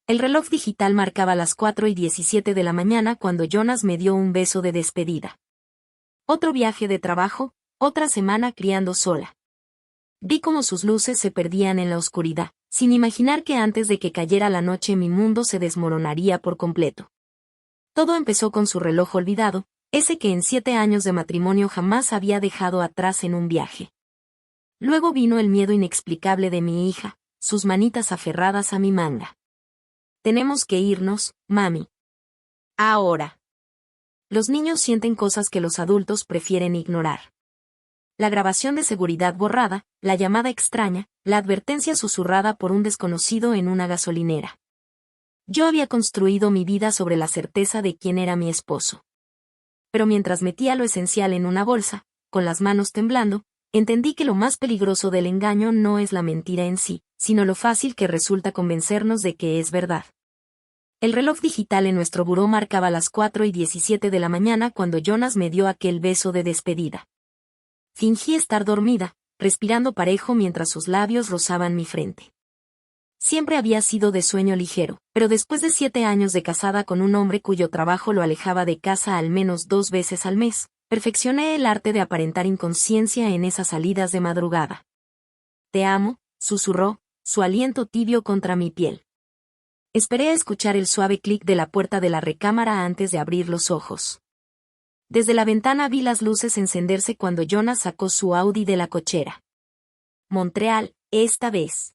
El reloj digital marcaba las 4:17 de la mañana cuando Jonas me dio un beso de despedida. Otro viaje de trabajo, otra semana criando sola. Vi cómo sus luces se perdían en la oscuridad, sin imaginar que antes de que cayera la noche mi mundo se desmoronaría por completo. Todo empezó con su reloj olvidado, ese que en 7 años de matrimonio jamás había dejado atrás en un viaje. Luego vino el miedo inexplicable de mi hija, sus manitas aferradas a mi manga. Tenemos que irnos, mami. Ahora. Los niños sienten cosas que los adultos prefieren ignorar. La grabación de seguridad borrada, la llamada extraña, la advertencia susurrada por un desconocido en una gasolinera. Yo había construido mi vida sobre la certeza de quién era mi esposo. Pero mientras metía lo esencial en una bolsa, con las manos temblando, entendí que lo más peligroso del engaño no es la mentira en sí, sino lo fácil que resulta convencernos de que es verdad. El reloj digital en nuestro buró marcaba las 4:17 de la mañana cuando Jonas me dio aquel beso de despedida. Fingí estar dormida, respirando parejo mientras sus labios rozaban mi frente. Siempre había sido de sueño ligero, pero después de 7 años de casada con un hombre cuyo trabajo lo alejaba de casa al menos 2 veces al mes, perfeccioné el arte de aparentar inconsciencia en esas salidas de madrugada. Te amo, susurró, su aliento tibio contra mi piel. Esperé a escuchar el suave clic de la puerta de la recámara antes de abrir los ojos. Desde la ventana vi las luces encenderse cuando Jonas sacó su Audi de la cochera. Montreal, esta vez.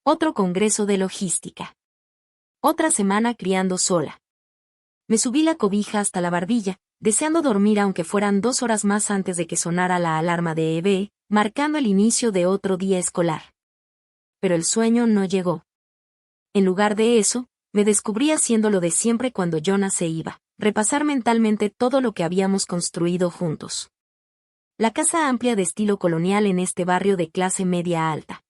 Otro congreso de logística. Otra semana criando sola. Me subí la cobija hasta la barbilla, deseando dormir aunque fueran 2 horas más antes de que sonara la alarma de EBE, marcando el inicio de otro día escolar. Pero el sueño no llegó. En lugar de eso, me descubrí haciendo lo de siempre cuando Jonas se iba, repasar mentalmente todo lo que habíamos construido juntos. La casa amplia de estilo colonial en este barrio de clase media alta.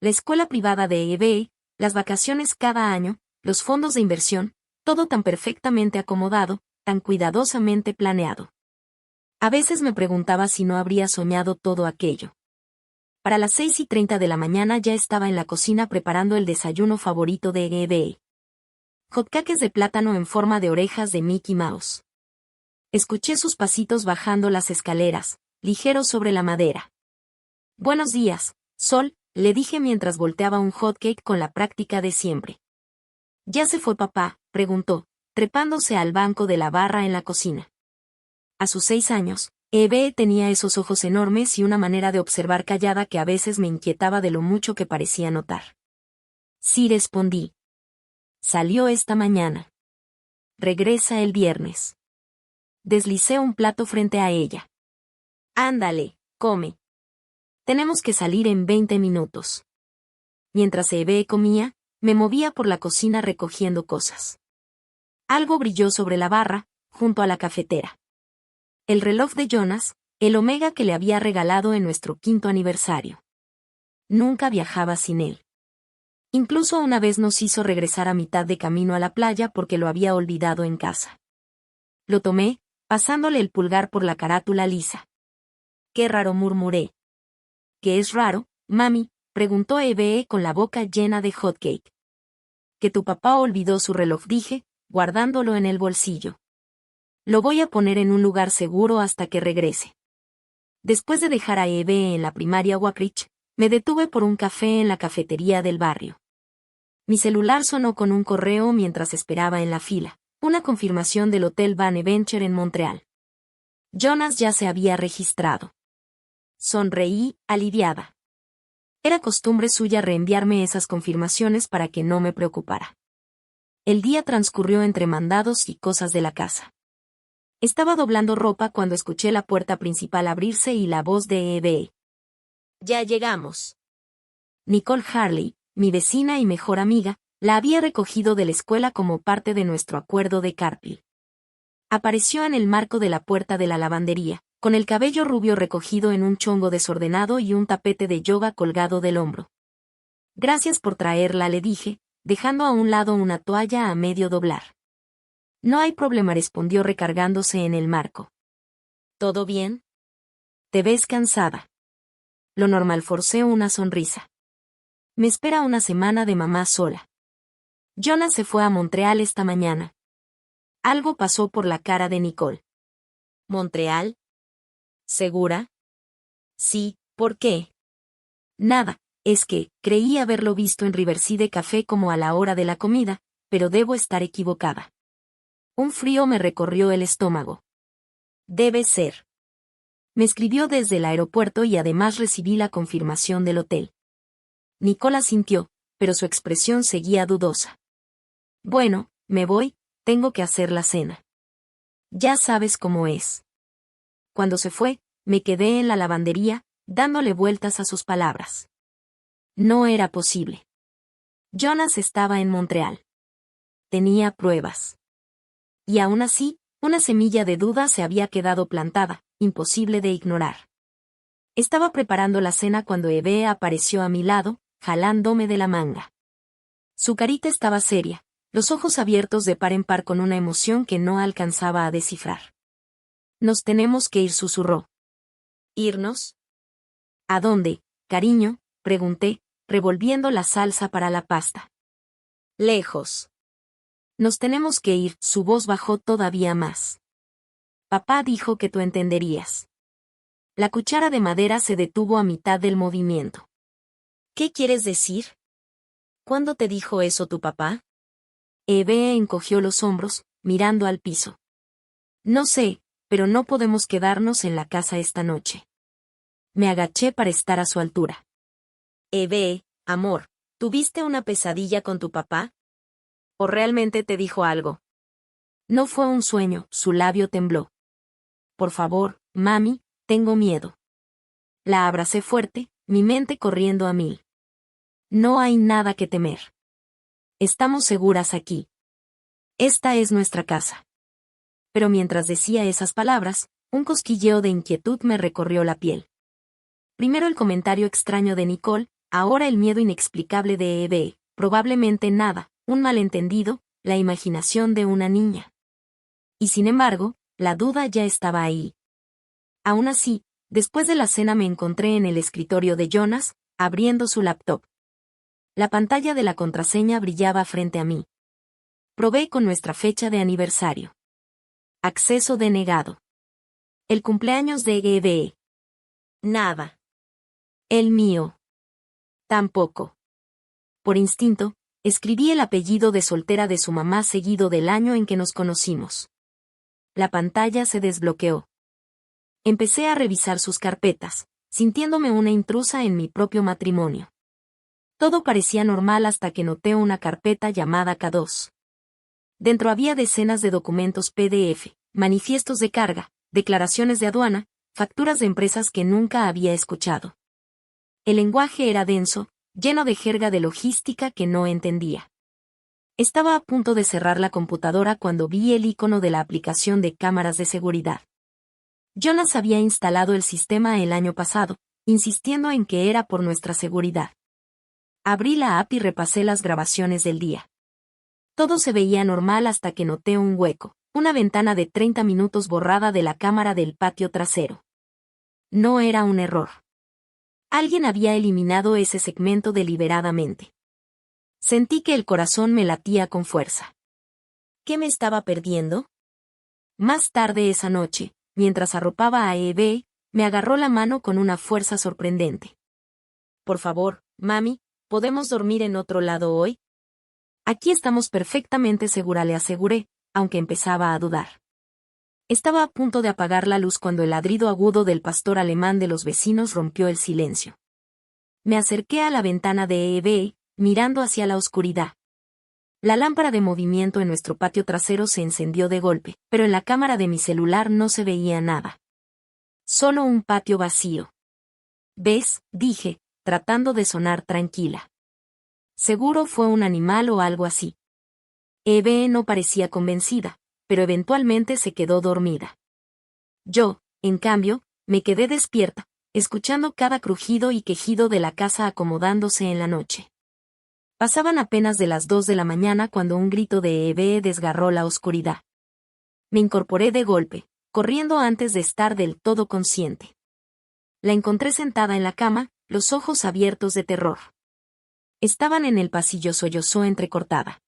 La escuela privada de EBE, las vacaciones cada año, los fondos de inversión, todo tan perfectamente acomodado, tan cuidadosamente planeado. A veces me preguntaba si no habría soñado todo aquello. Para las 6:30 de la mañana ya estaba en la cocina preparando el desayuno favorito de EBE. Hotcakes de plátano en forma de orejas de Mickey Mouse. Escuché sus pasitos bajando las escaleras, ligeros sobre la madera. Buenos días, Sol, le dije mientras volteaba un hotcake con la práctica de siempre. ¿Ya se fue papá?, preguntó, trepándose al banco de la barra en la cocina. A sus 6 años, EBE tenía esos ojos enormes y una manera de observar callada que a veces me inquietaba de lo mucho que parecía notar. Sí, respondí. Salió esta mañana. Regresa el viernes. Deslicé un plato frente a ella. Ándale, come. Tenemos que salir en 20 minutos. Mientras EBE comía, me movía por la cocina recogiendo cosas. Algo brilló sobre la barra, junto a la cafetera. El reloj de Jonas, el Omega que le había regalado en nuestro 5º aniversario. Nunca viajaba sin él. Incluso una vez nos hizo regresar a mitad de camino a la playa porque lo había olvidado en casa. Lo tomé, pasándole el pulgar por la carátula lisa. Qué raro, murmuré. ¿Qué es raro, mami?, preguntó EBE con la boca llena de hotcake. Que tu papá olvidó su reloj, dije, guardándolo en el bolsillo. Lo voy a poner en un lugar seguro hasta que regrese. Después de dejar a EBE en la primaria Wackridge, me detuve por un café en la cafetería del barrio. Mi celular sonó con un correo mientras esperaba en la fila, una confirmación del Hotel Bonaventure en Montreal. Jonas ya se había registrado. Sonreí, aliviada. Era costumbre suya reenviarme esas confirmaciones para que no me preocupara. El día transcurrió entre mandados y cosas de la casa. Estaba doblando ropa cuando escuché la puerta principal abrirse y la voz de EBE. Ya llegamos. Nicole Harley, mi vecina y mejor amiga, la había recogido de la escuela como parte de nuestro acuerdo de carpool. Apareció en el marco de la puerta de la lavandería, con el cabello rubio recogido en un chongo desordenado y un tapete de yoga colgado del hombro. Gracias por traerla, le dije, dejando a un lado una toalla a medio doblar. No hay problema, respondió recargándose en el marco. ¿Todo bien? Te ves cansada. Lo normal, forcé una sonrisa. Me espera una semana de mamá sola. Jonas se fue a Montreal esta mañana. Algo pasó por la cara de Nicole. ¿Montreal? ¿Segura? Sí, ¿por qué? Nada, es que creí haberlo visto en Riverside Café como a la hora de la comida, pero debo estar equivocada. Un frío me recorrió el estómago. Debe ser. Me escribió desde el aeropuerto y además recibí la confirmación del hotel. Nicole asintió, pero su expresión seguía dudosa. Bueno, me voy, tengo que hacer la cena. Ya sabes cómo es. Cuando se fue, me quedé en la lavandería, dándole vueltas a sus palabras. No era posible. Jonas estaba en Montreal. Tenía pruebas. Y aún así, una semilla de duda se había quedado plantada, imposible de ignorar. Estaba preparando la cena cuando Eve apareció a mi lado, jalándome de la manga. Su carita estaba seria, los ojos abiertos de par en par con una emoción que no alcanzaba a descifrar. Nos tenemos que ir, susurró. ¿Irnos? ¿A dónde, cariño?, pregunté, revolviendo la salsa para la pasta. Lejos. Nos tenemos que ir, su voz bajó todavía más. Papá dijo que tú entenderías. La cuchara de madera se detuvo a mitad del movimiento. ¿Qué quieres decir? ¿Cuándo te dijo eso tu papá? Eve encogió los hombros, mirando al piso. No sé, pero no podemos quedarnos en la casa esta noche. Me agaché para estar a su altura. Eve, amor, ¿tuviste una pesadilla con tu papá? ¿O realmente te dijo algo? No fue un sueño, su labio tembló. Por favor, mami, tengo miedo. La abracé fuerte, mi mente corriendo a mil. No hay nada que temer. Estamos seguras aquí. Esta es nuestra casa. Pero mientras decía esas palabras, un cosquilleo de inquietud me recorrió la piel. Primero el comentario extraño de Nicole, ahora el miedo inexplicable de Eve, probablemente nada, un malentendido, la imaginación de una niña. Y sin embargo, la duda ya estaba ahí. Aún así, después de la cena me encontré en el escritorio de Jonas, abriendo su laptop. La pantalla de la contraseña brillaba frente a mí. Probé con nuestra fecha de aniversario. Acceso denegado. El cumpleaños de Eve. Nada. El mío. Tampoco. Por instinto, escribí el apellido de soltera de su mamá seguido del año en que nos conocimos. La pantalla se desbloqueó. Empecé a revisar sus carpetas, sintiéndome una intrusa en mi propio matrimonio. Todo parecía normal hasta que noté una carpeta llamada K2. Dentro había decenas de documentos PDF, manifiestos de carga, declaraciones de aduana, facturas de empresas que nunca había escuchado. El lenguaje era denso, lleno de jerga de logística que no entendía. Estaba a punto de cerrar la computadora cuando vi el icono de la aplicación de cámaras de seguridad. Jonas había instalado el sistema el año pasado, insistiendo en que era por nuestra seguridad. Abrí la app y repasé las grabaciones del día. Todo se veía normal hasta que noté un hueco, una ventana de 30 minutos borrada de la cámara del patio trasero. No era un error. Alguien había eliminado ese segmento deliberadamente. Sentí que el corazón me latía con fuerza. ¿Qué me estaba perdiendo? Más tarde esa noche, mientras arropaba a Eve, me agarró la mano con una fuerza sorprendente. Por favor, mami, ¿podemos dormir en otro lado hoy? Aquí estamos perfectamente segura, le aseguré, aunque empezaba a dudar. Estaba a punto de apagar la luz cuando el ladrido agudo del pastor alemán de los vecinos rompió el silencio. Me acerqué a la ventana de Eve, mirando hacia la oscuridad. La lámpara de movimiento en nuestro patio trasero se encendió de golpe, pero en la cámara de mi celular no se veía nada. Solo un patio vacío. ¿Ves?, dije, tratando de sonar tranquila. Seguro fue un animal o algo así. Eve no parecía convencida, pero eventualmente se quedó dormida. Yo, en cambio, me quedé despierta, escuchando cada crujido y quejido de la casa acomodándose en la noche. Pasaban apenas de las 2 de la mañana cuando un grito de Eve desgarró la oscuridad. Me incorporé de golpe, corriendo antes de estar del todo consciente. La encontré sentada en la cama, los ojos abiertos de terror. Estaban en el pasillo, sollozó entrecortada.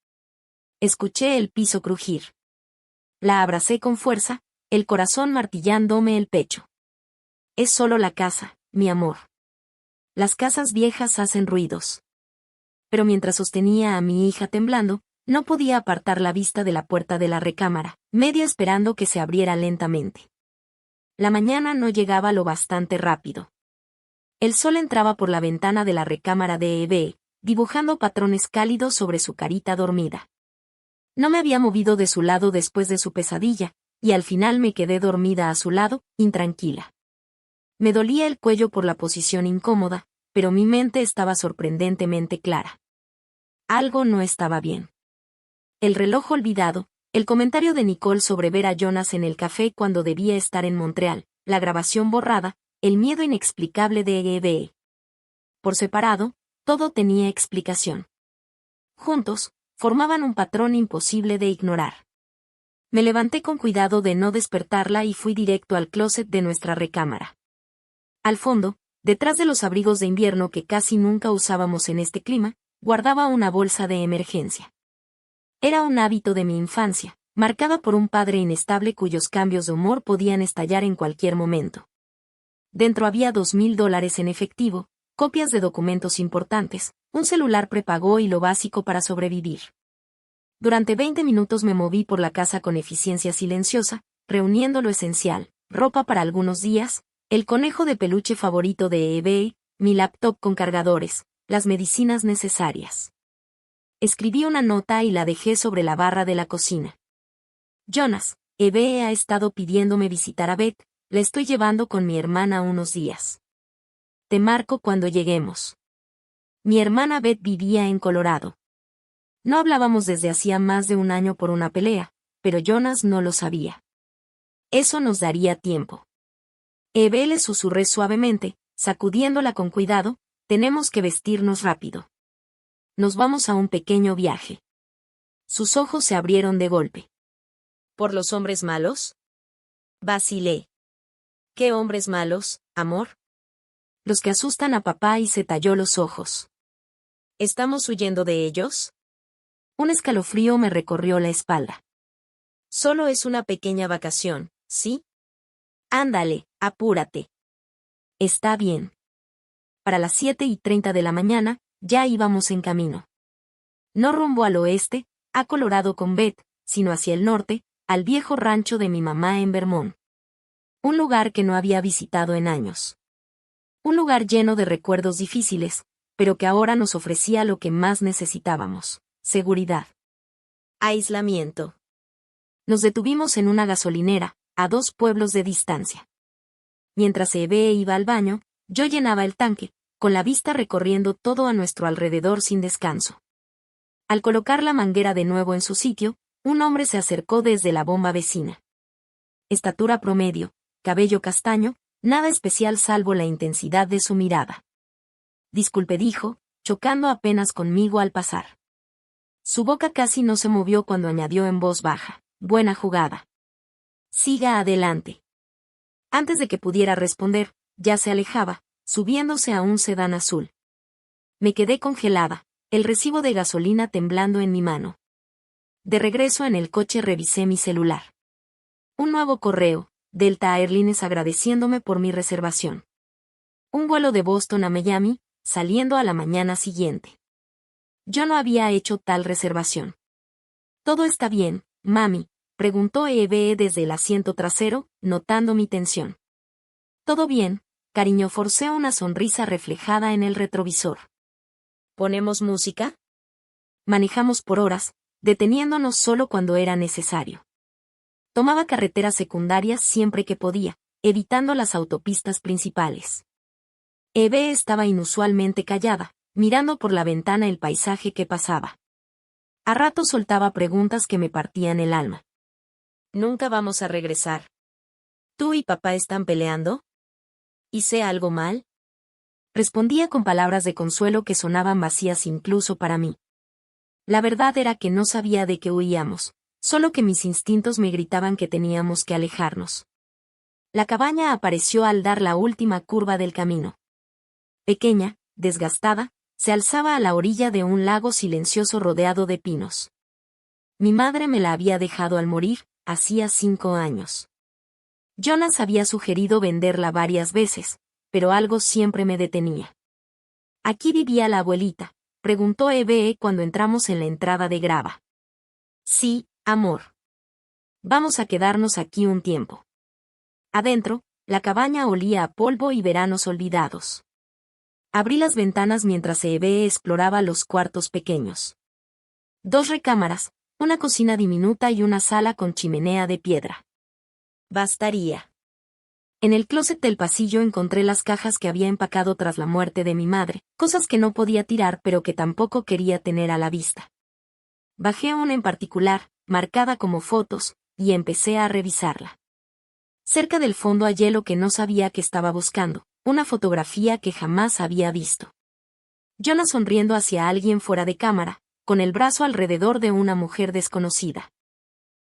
Escuché el piso crujir. La abracé con fuerza, el corazón martillándome el pecho. Es solo la casa, mi amor. Las casas viejas hacen ruidos. Pero mientras sostenía a mi hija temblando, no podía apartar la vista de la puerta de la recámara, medio esperando que se abriera lentamente. La mañana no llegaba lo bastante rápido. El sol entraba por la ventana de la recámara de Eve, dibujando patrones cálidos sobre su carita dormida. No me había movido de su lado después de su pesadilla, y al final me quedé dormida a su lado, intranquila. Me dolía el cuello por la posición incómoda, pero mi mente estaba sorprendentemente clara. Algo no estaba bien. El reloj olvidado, el comentario de Nicole sobre ver a Jonas en el café cuando debía estar en Montreal, la grabación borrada, el miedo inexplicable de Eve. Por separado, todo tenía explicación. Juntos, formaban un patrón imposible de ignorar. Me levanté con cuidado de no despertarla y fui directo al closet de nuestra recámara. Al fondo, detrás de los abrigos de invierno que casi nunca usábamos en este clima, guardaba una bolsa de emergencia. Era un hábito de mi infancia, marcada por un padre inestable cuyos cambios de humor podían estallar en cualquier momento. Dentro había $2,000 en efectivo, copias de documentos importantes, un celular prepago y lo básico para sobrevivir. Durante 20 minutos me moví por la casa con eficiencia silenciosa, reuniendo lo esencial, ropa para algunos días, el conejo de peluche favorito de eBay, mi laptop con cargadores, las medicinas necesarias. Escribí una nota y la dejé sobre la barra de la cocina. Jonas, Eve ha estado pidiéndome visitar a Beth, la estoy llevando con mi hermana unos días. Te marco cuando lleguemos. Mi hermana Beth vivía en Colorado. No hablábamos desde hacía más de un año por una pelea, pero Jonas no lo sabía. Eso nos daría tiempo. Eve le susurré suavemente, sacudiéndola con cuidado, tenemos que vestirnos rápido. Nos vamos a un pequeño viaje. Sus ojos se abrieron de golpe. ¿Por los hombres malos? Vacilé. ¿Qué hombres malos, amor? Los que asustan a papá y se talló los ojos. ¿Estamos huyendo de ellos? Un escalofrío me recorrió la espalda. Solo es una pequeña vacación, ¿sí? Ándale, apúrate. Está bien. Para las 7:30 de la mañana, ya íbamos en camino. No rumbo al oeste, a Colorado con Beth, sino hacia el norte, al viejo rancho de mi mamá en Vermont. Un lugar que no había visitado en años. Un lugar lleno de recuerdos difíciles, pero que ahora nos ofrecía lo que más necesitábamos: seguridad. Aislamiento. Nos detuvimos en una gasolinera, a 2 pueblos de distancia. Mientras Eve iba al baño, yo llenaba el tanque, con la vista recorriendo todo a nuestro alrededor sin descanso. Al colocar la manguera de nuevo en su sitio, un hombre se acercó desde la bomba vecina. Estatura promedio, cabello castaño, nada especial salvo la intensidad de su mirada. Disculpe, dijo, chocando apenas conmigo al pasar. Su boca casi no se movió cuando añadió en voz baja, buena jugada. Siga adelante. Antes de que pudiera responder, ya se alejaba, subiéndose a un sedán azul. Me quedé congelada, el recibo de gasolina temblando en mi mano. De regreso en el coche revisé mi celular. Un nuevo correo, Delta Airlines agradeciéndome por mi reservación. Un vuelo de Boston a Miami, saliendo a la mañana siguiente. Yo no había hecho tal reservación. ¿Todo está bien, mami?, preguntó Eve desde el asiento trasero, notando mi tensión. Todo bien, cariño, forcé una sonrisa reflejada en el retrovisor. ¿Ponemos música? Manejamos por horas, deteniéndonos solo cuando era necesario. Tomaba carreteras secundarias siempre que podía, evitando las autopistas principales. Eve estaba inusualmente callada, mirando por la ventana el paisaje que pasaba. A ratos soltaba preguntas que me partían el alma. ¿Nunca vamos a regresar? ¿Tú y papá están peleando? ¿Hice algo mal? Respondía con palabras de consuelo que sonaban vacías incluso para mí. La verdad era que no sabía de qué huíamos, solo que mis instintos me gritaban que teníamos que alejarnos. La cabaña apareció al dar la última curva del camino. Pequeña, desgastada, se alzaba a la orilla de un lago silencioso rodeado de pinos. Mi madre me la había dejado al morir, hacía 5 años. Jonas había sugerido venderla varias veces, pero algo siempre me detenía. ¿Aquí vivía la abuelita?, preguntó Eve cuando entramos en la entrada de grava. Sí, amor. Vamos a quedarnos aquí un tiempo. Adentro, la cabaña olía a polvo y veranos olvidados. Abrí las ventanas mientras Eve exploraba los cuartos pequeños. 2 recámaras, una cocina diminuta y una sala con chimenea de piedra. Bastaría. En el closet del pasillo encontré las cajas que había empacado tras la muerte de mi madre, cosas que no podía tirar pero que tampoco quería tener a la vista. Bajé una en particular, marcada como fotos, y empecé a revisarla. Cerca del fondo hallé lo que no sabía que estaba buscando, una fotografía que jamás había visto. Jonas sonriendo hacia alguien fuera de cámara, con el brazo alrededor de una mujer desconocida.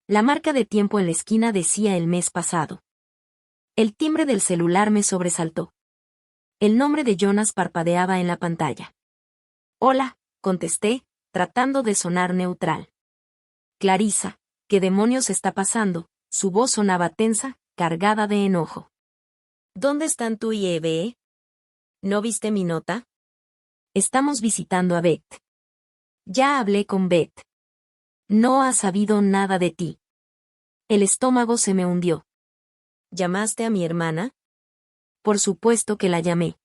La marca de tiempo en la esquina decía el mes pasado. El timbre del celular me sobresaltó. El nombre de Jonas parpadeaba en la pantalla. Hola, contesté, tratando de sonar neutral. Clarissa, ¿qué demonios está pasando? Su voz sonaba tensa, cargada de enojo. ¿Dónde están tú y Eve? ¿No viste mi nota? Estamos visitando a Beth. Ya hablé con Beth. No ha sabido nada de ti. El estómago se me hundió. ¿Llamaste a mi hermana? Por supuesto que la llamé.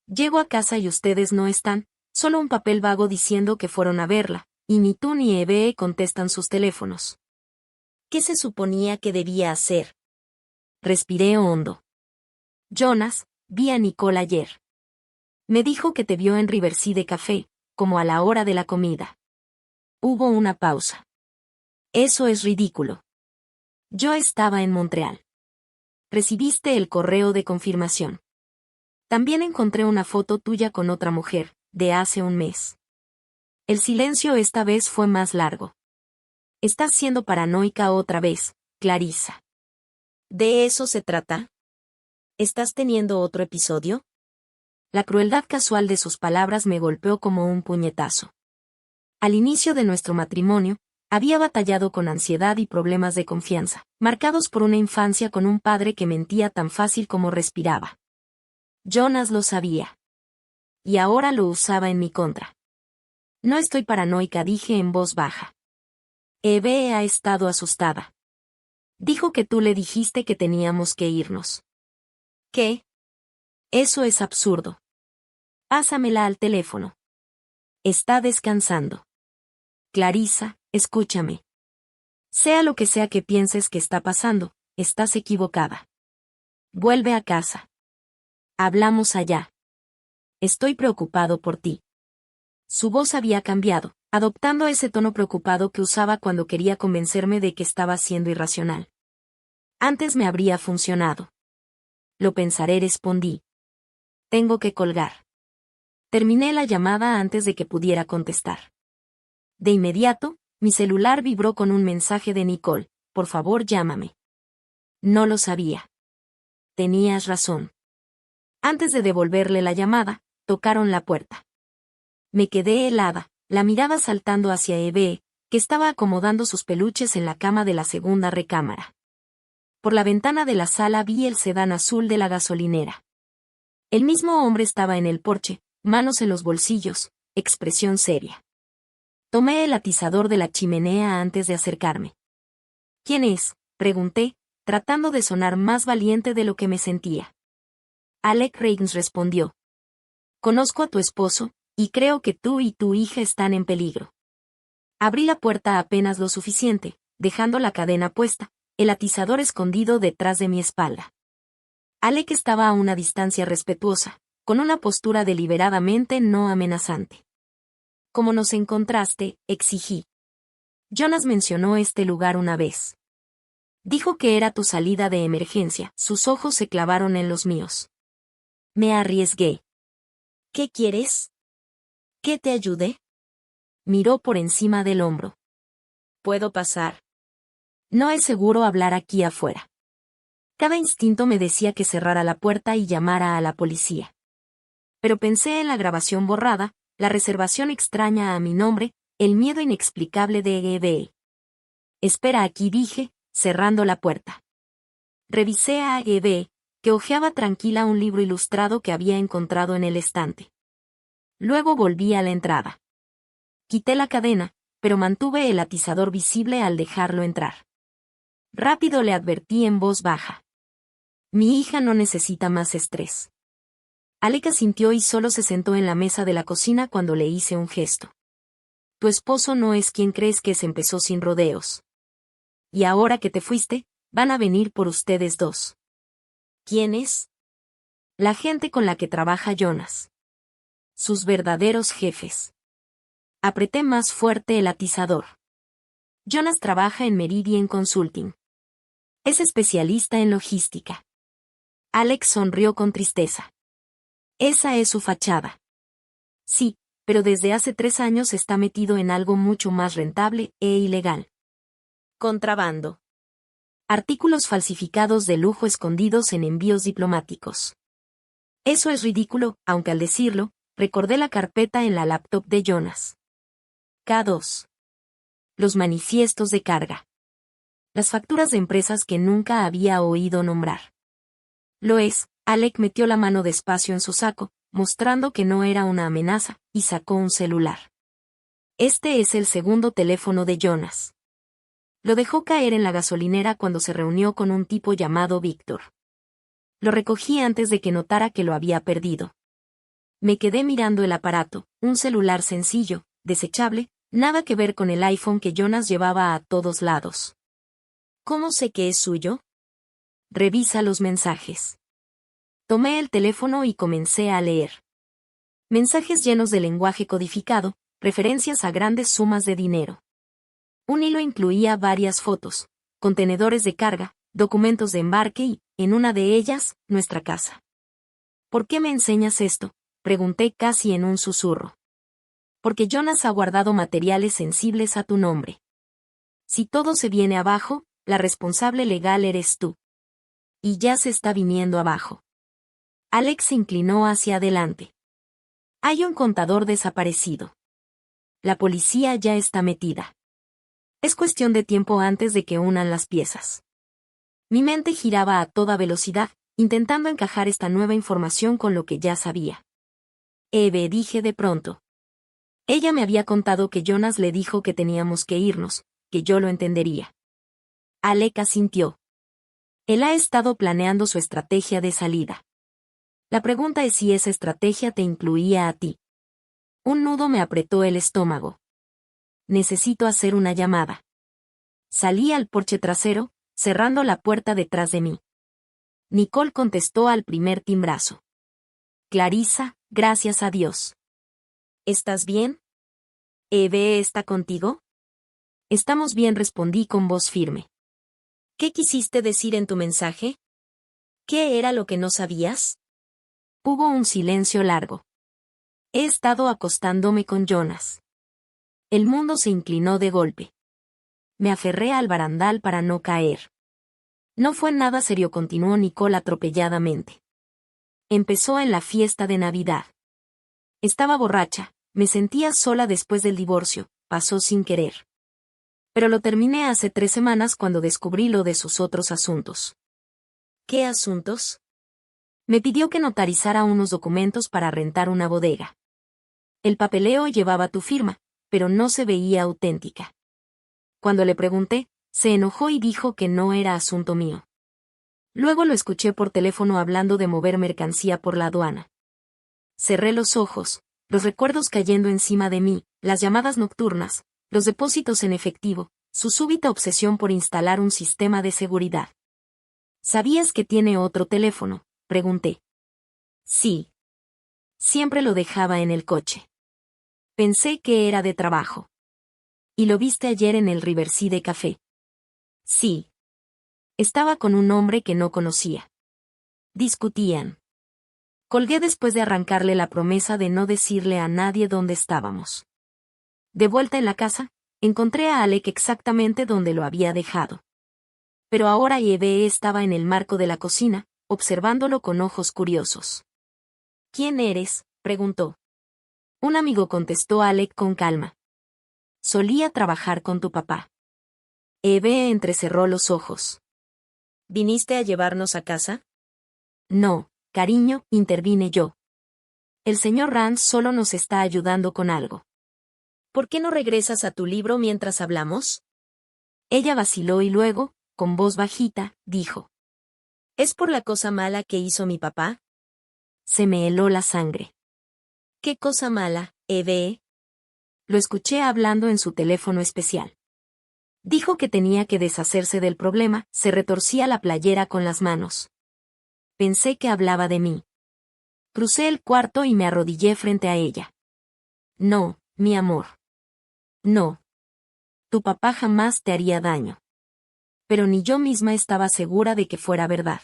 Llego a casa y ustedes no están, solo un papel vago diciendo que fueron a verla, y ni tú ni Eve contestan sus teléfonos. ¿Qué se suponía que debía hacer? Respiré hondo. Jonas, vi a Nicole ayer. Me dijo que te vio en Riverside Café, como a la hora de la comida. Hubo una pausa. Eso es ridículo. Yo estaba en Montreal. Recibiste el correo de confirmación. También encontré una foto tuya con otra mujer, de hace un mes. El silencio esta vez fue más largo. Estás siendo paranoica otra vez, Clarissa. ¿De eso se trata? ¿Estás teniendo otro episodio? La crueldad casual de sus palabras me golpeó como un puñetazo. Al inicio de nuestro matrimonio, había batallado con ansiedad y problemas de confianza, marcados por una infancia con un padre que mentía tan fácil como respiraba. Jonas lo sabía. Y ahora lo usaba en mi contra. No estoy paranoica, dije en voz baja. Eve ha estado asustada. Dijo que tú le dijiste que teníamos que irnos. ¿Qué? Eso es absurdo. Pásamela al teléfono. Está descansando. Clarissa, escúchame. Sea lo que sea que pienses que está pasando, estás equivocada. Vuelve a casa. Hablamos allá. Estoy preocupado por ti. Su voz había cambiado, adoptando ese tono preocupado que usaba cuando quería convencerme de que estaba siendo irracional. Antes me habría funcionado. Lo pensaré, respondí. Tengo que colgar. Terminé la llamada antes de que pudiera contestar. De inmediato, mi celular vibró con un mensaje de Nicole. Por favor, llámame. No lo sabía. Tenías razón. Antes de devolverle la llamada, tocaron la puerta. Me quedé helada, la mirada saltando hacia Eve, que estaba acomodando sus peluches en la cama de la segunda recámara. Por la ventana de la sala vi el sedán azul de la gasolinera. El mismo hombre estaba en el porche, manos en los bolsillos, expresión seria. Tomé el atizador de la chimenea antes de acercarme. ¿Quién es?, pregunté, tratando de sonar más valiente de lo que me sentía. Alec Reigns respondió. Conozco a tu esposo, y creo que tú y tu hija están en peligro. Abrí la puerta apenas lo suficiente, dejando la cadena puesta, el atizador escondido detrás de mi espalda. Alec estaba a una distancia respetuosa, con una postura deliberadamente no amenazante. ¿Cómo nos encontraste?, exigí. Jonas mencionó este lugar una vez. Dijo que era tu salida de emergencia. Sus ojos se clavaron en los míos. Me arriesgué. ¿Qué quieres? ¿Que te ayude? Miró por encima del hombro. ¿Puedo pasar? No es seguro hablar aquí afuera. Cada instinto me decía que cerrara la puerta y llamara a la policía. Pero pensé en la grabación borrada, la reservación extraña a mi nombre, el miedo inexplicable de Eve. Espera aquí, dije, cerrando la puerta. Revisé a Eve, que hojeaba tranquila un libro ilustrado que había encontrado en el estante. Luego volví a la entrada. Quité la cadena, pero mantuve el atizador visible al dejarlo entrar. Rápido le advertí en voz baja. Mi hija no necesita más estrés. Alec asintió y solo se sentó en la mesa de la cocina cuando le hice un gesto. Tu esposo no es quien crees que es, empezó sin rodeos. Y ahora que te fuiste, van a venir por ustedes dos. ¿Quién es? La gente con la que trabaja Jonas. Sus verdaderos jefes. Apreté más fuerte el atizador. Jonas trabaja en Meridian Consulting. Es especialista en logística. Alex sonrió con tristeza. Esa es su fachada. Sí, pero desde hace 3 años está metido en algo mucho más rentable e ilegal. Contrabando. Artículos falsificados de lujo escondidos en envíos diplomáticos. Eso es ridículo, aunque al decirlo, recordé la carpeta en la laptop de Jonas. K2. Los manifiestos de carga. Las facturas de empresas que nunca había oído nombrar. Lo es, Alec metió la mano despacio en su saco, mostrando que no era una amenaza, y sacó un celular. Este es el segundo teléfono de Jonas. Lo dejó caer en la gasolinera cuando se reunió con un tipo llamado Víctor. Lo recogí antes de que notara que lo había perdido. Me quedé mirando el aparato, un celular sencillo, desechable, nada que ver con el iPhone que Jonas llevaba a todos lados. ¿Cómo sé que es suyo? Revisa los mensajes. Tomé el teléfono y comencé a leer. Mensajes llenos de lenguaje codificado, referencias a grandes sumas de dinero. Un hilo incluía varias fotos, contenedores de carga, documentos de embarque y, en una de ellas, nuestra casa. ¿Por qué me enseñas esto?, pregunté casi en un susurro. Porque Jonas ha guardado materiales sensibles a tu nombre. Si todo se viene abajo, la responsable legal eres tú. Y ya se está viniendo abajo. Alex se inclinó hacia adelante. Hay un contador desaparecido. La policía ya está metida. Es cuestión de tiempo antes de que unan las piezas. Mi mente giraba a toda velocidad, intentando encajar esta nueva información con lo que ya sabía. Eve, dije de pronto. Ella me había contado que Jonas le dijo que teníamos que irnos, que yo lo entendería. Alec asintió. Él ha estado planeando su estrategia de salida. La pregunta es si esa estrategia te incluía a ti. Un nudo me apretó el estómago. Necesito hacer una llamada. Salí al porche trasero, cerrando la puerta detrás de mí. Nicole contestó al primer timbrazo. Clarissa, gracias a Dios. ¿Estás bien? ¿Eve está contigo? Estamos bien, respondí con voz firme. ¿Qué quisiste decir en tu mensaje? ¿Qué era lo que no sabías? Hubo un silencio largo. He estado acostándome con Jonas. El mundo se inclinó de golpe. Me aferré al barandal para no caer. No fue nada serio, continuó Nicole atropelladamente. Empezó en la fiesta de Navidad. Estaba borracha, me sentía sola después del divorcio, pasó sin querer. Pero lo terminé hace 3 semanas cuando descubrí lo de sus otros asuntos. ¿Qué asuntos? Me pidió que notarizara unos documentos para rentar una bodega. El papeleo llevaba tu firma, pero no se veía auténtica. Cuando le pregunté, se enojó y dijo que no era asunto mío. Luego lo escuché por teléfono hablando de mover mercancía por la aduana. Cerré los ojos, los recuerdos cayendo encima de mí, las llamadas nocturnas, los depósitos en efectivo, su súbita obsesión por instalar un sistema de seguridad. ¿Sabías que tiene otro teléfono?, pregunté. Sí. Siempre lo dejaba en el coche. Pensé que era de trabajo. ¿Y lo viste ayer en el Riverside Café? Sí. Estaba con un hombre que no conocía. Discutían. Colgué después de arrancarle la promesa de no decirle a nadie dónde estábamos. De vuelta en la casa, encontré a Alec exactamente donde lo había dejado. Pero ahora Eve estaba en el marco de la cocina, observándolo con ojos curiosos. ¿Quién eres?, preguntó. Un amigo, contestó Alec con calma. Solía trabajar con tu papá. Eve entrecerró los ojos. ¿Viniste a llevarnos a casa? No, cariño, intervine yo. El señor Rand solo nos está ayudando con algo. ¿Por qué no regresas a tu libro mientras hablamos? Ella vaciló y luego, con voz bajita, dijo. ¿Es por la cosa mala que hizo mi papá? Se me heló la sangre. ¿Qué cosa mala, Eve? Lo escuché hablando en su teléfono especial. Dijo que tenía que deshacerse del problema, se retorcía la playera con las manos. Pensé que hablaba de mí. Crucé el cuarto y me arrodillé frente a ella. No, mi amor. No. Tu papá jamás te haría daño. Pero ni yo misma estaba segura de que fuera verdad.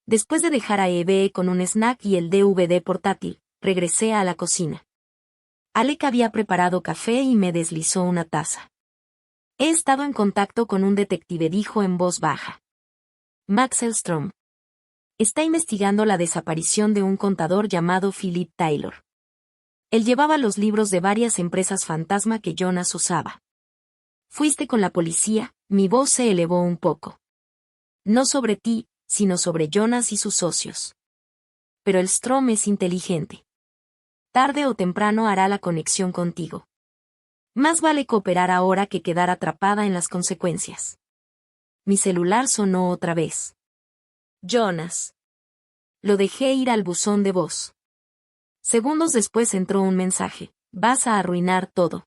Después de dejar a Eve con un snack y el DVD portátil, regresé a la cocina. Alec había preparado café y me deslizó una taza. He estado en contacto con un detective, dijo en voz baja. Max Elstrom. Está investigando la desaparición de un contador llamado Philip Taylor. Él llevaba los libros de varias empresas fantasma que Jonas usaba. Fuiste con la policía, mi voz se elevó un poco. No sobre ti, sino sobre Jonas y sus socios. Pero Elstrom es inteligente. Tarde o temprano hará la conexión contigo. Más vale cooperar ahora que quedar atrapada en las consecuencias. Mi celular sonó otra vez. Jonas. Lo dejé ir al buzón de voz. Segundos después entró un mensaje. Vas a arruinar todo.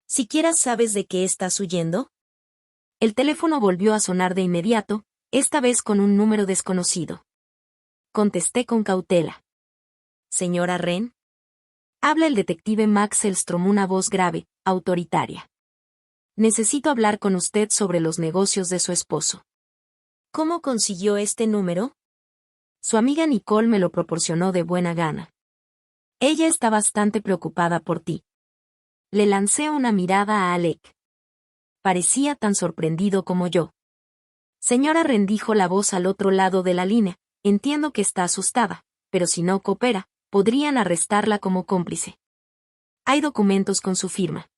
¿Siquiera sabes de qué estás huyendo? El teléfono volvió a sonar de inmediato, esta vez con un número desconocido. Contesté con cautela. Señora Wren. Habla el detective Max Elstrom, una voz grave, autoritaria. Necesito hablar con usted sobre los negocios de su esposo. ¿Cómo consiguió este número? Su amiga Nicole me lo proporcionó de buena gana. Ella está bastante preocupada por ti. Le lancé una mirada a Alec. Parecía tan sorprendido como yo. Señora Wren, dijo la voz al otro lado de la línea, entiendo que está asustada, pero si no coopera, podrían arrestarla como cómplice. Hay documentos con su firma.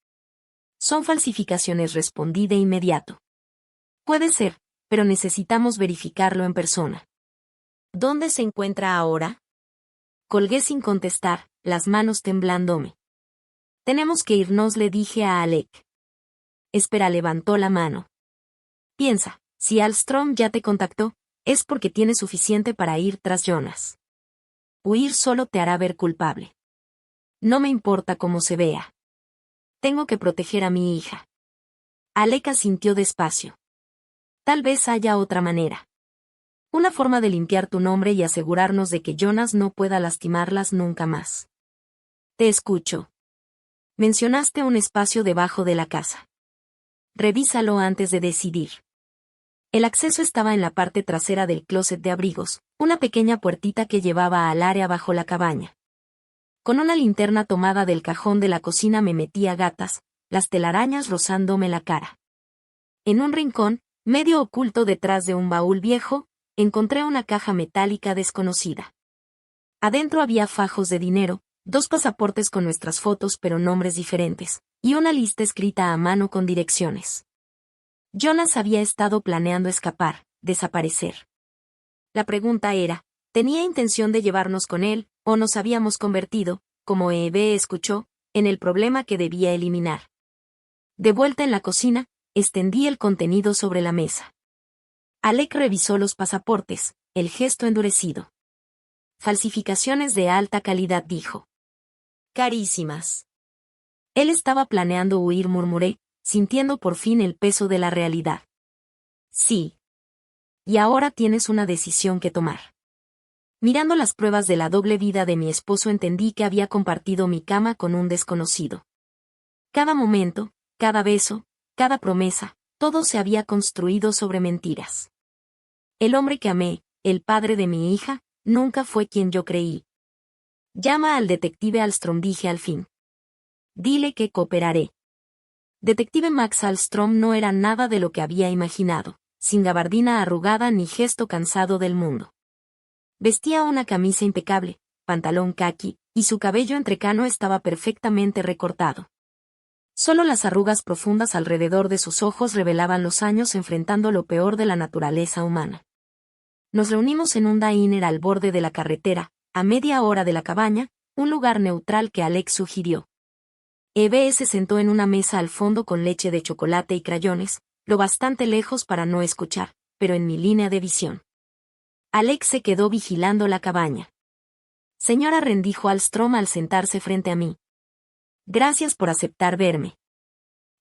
Son falsificaciones, respondí de inmediato. Puede ser, pero necesitamos verificarlo en persona. ¿Dónde se encuentra ahora? Colgué sin contestar, las manos temblándome. Tenemos que irnos, le dije a Alec. Espera, levantó la mano. Piensa, si Elstrom ya te contactó, es porque tiene suficiente para ir tras Jonas. Huir solo te hará ver culpable. No me importa cómo se vea. Tengo que proteger a mi hija. Alec asintió despacio. Tal vez haya otra manera. Una forma de limpiar tu nombre y asegurarnos de que Jonas no pueda lastimarlas nunca más. Te escucho. Mencionaste un espacio debajo de la casa. Revísalo antes de decidir. El acceso estaba en la parte trasera del closet de abrigos, una pequeña puertita que llevaba al área bajo la cabaña. Con una linterna tomada del cajón de la cocina me metí a gatas, las telarañas rozándome la cara. En un rincón, medio oculto detrás de un baúl viejo, encontré una caja metálica desconocida. Adentro había fajos de dinero, 2 pasaportes con nuestras fotos pero nombres diferentes, y una lista escrita a mano con direcciones. Jonas había estado planeando escapar, desaparecer. La pregunta era, ¿tenía intención de llevarnos con él, o nos habíamos convertido, como Eve escuchó, en el problema que debía eliminar? De vuelta en la cocina, extendí el contenido sobre la mesa. Alec revisó los pasaportes, el gesto endurecido. Falsificaciones de alta calidad, dijo. Carísimas. Él estaba planeando huir, murmuré, sintiendo por fin el peso de la realidad. Sí. Y ahora tienes una decisión que tomar. Mirando las pruebas de la doble vida de mi esposo, entendí que había compartido mi cama con un desconocido. Cada momento, cada beso, cada promesa, todo se había construido sobre mentiras. El hombre que amé, el padre de mi hija, nunca fue quien yo creí. Llama al detective Elstrom, dije al fin. Dile que cooperaré. Detective Max Elstrom no era nada de lo que había imaginado, sin gabardina arrugada ni gesto cansado del mundo. Vestía una camisa impecable, pantalón caqui, y su cabello entrecano estaba perfectamente recortado. Solo las arrugas profundas alrededor de sus ojos revelaban los años enfrentando lo peor de la naturaleza humana. Nos reunimos en un diner al borde de la carretera, a media hora de la cabaña, un lugar neutral que Alex sugirió. Eve se sentó en una mesa al fondo con leche de chocolate y crayones, lo bastante lejos para no escuchar, pero en mi línea de visión. Alex se quedó vigilando la cabaña. Señora, rendijo Alstrom al sentarse frente a mí. Gracias por aceptar verme.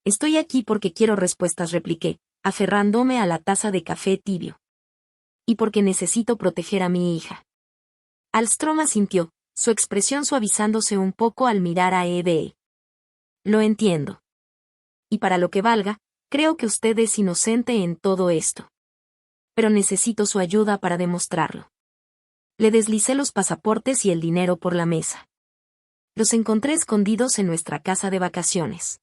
Estoy aquí porque quiero respuestas, repliqué, aferrándome a la taza de café tibio. Y porque necesito proteger a mi hija. Alstrom asintió, su expresión suavizándose un poco al mirar a Eve. Lo entiendo. Y para lo que valga, creo que usted es inocente en todo esto. Pero necesito su ayuda para demostrarlo. Le deslicé los pasaportes y el dinero por la mesa. Los encontré escondidos en nuestra casa de vacaciones.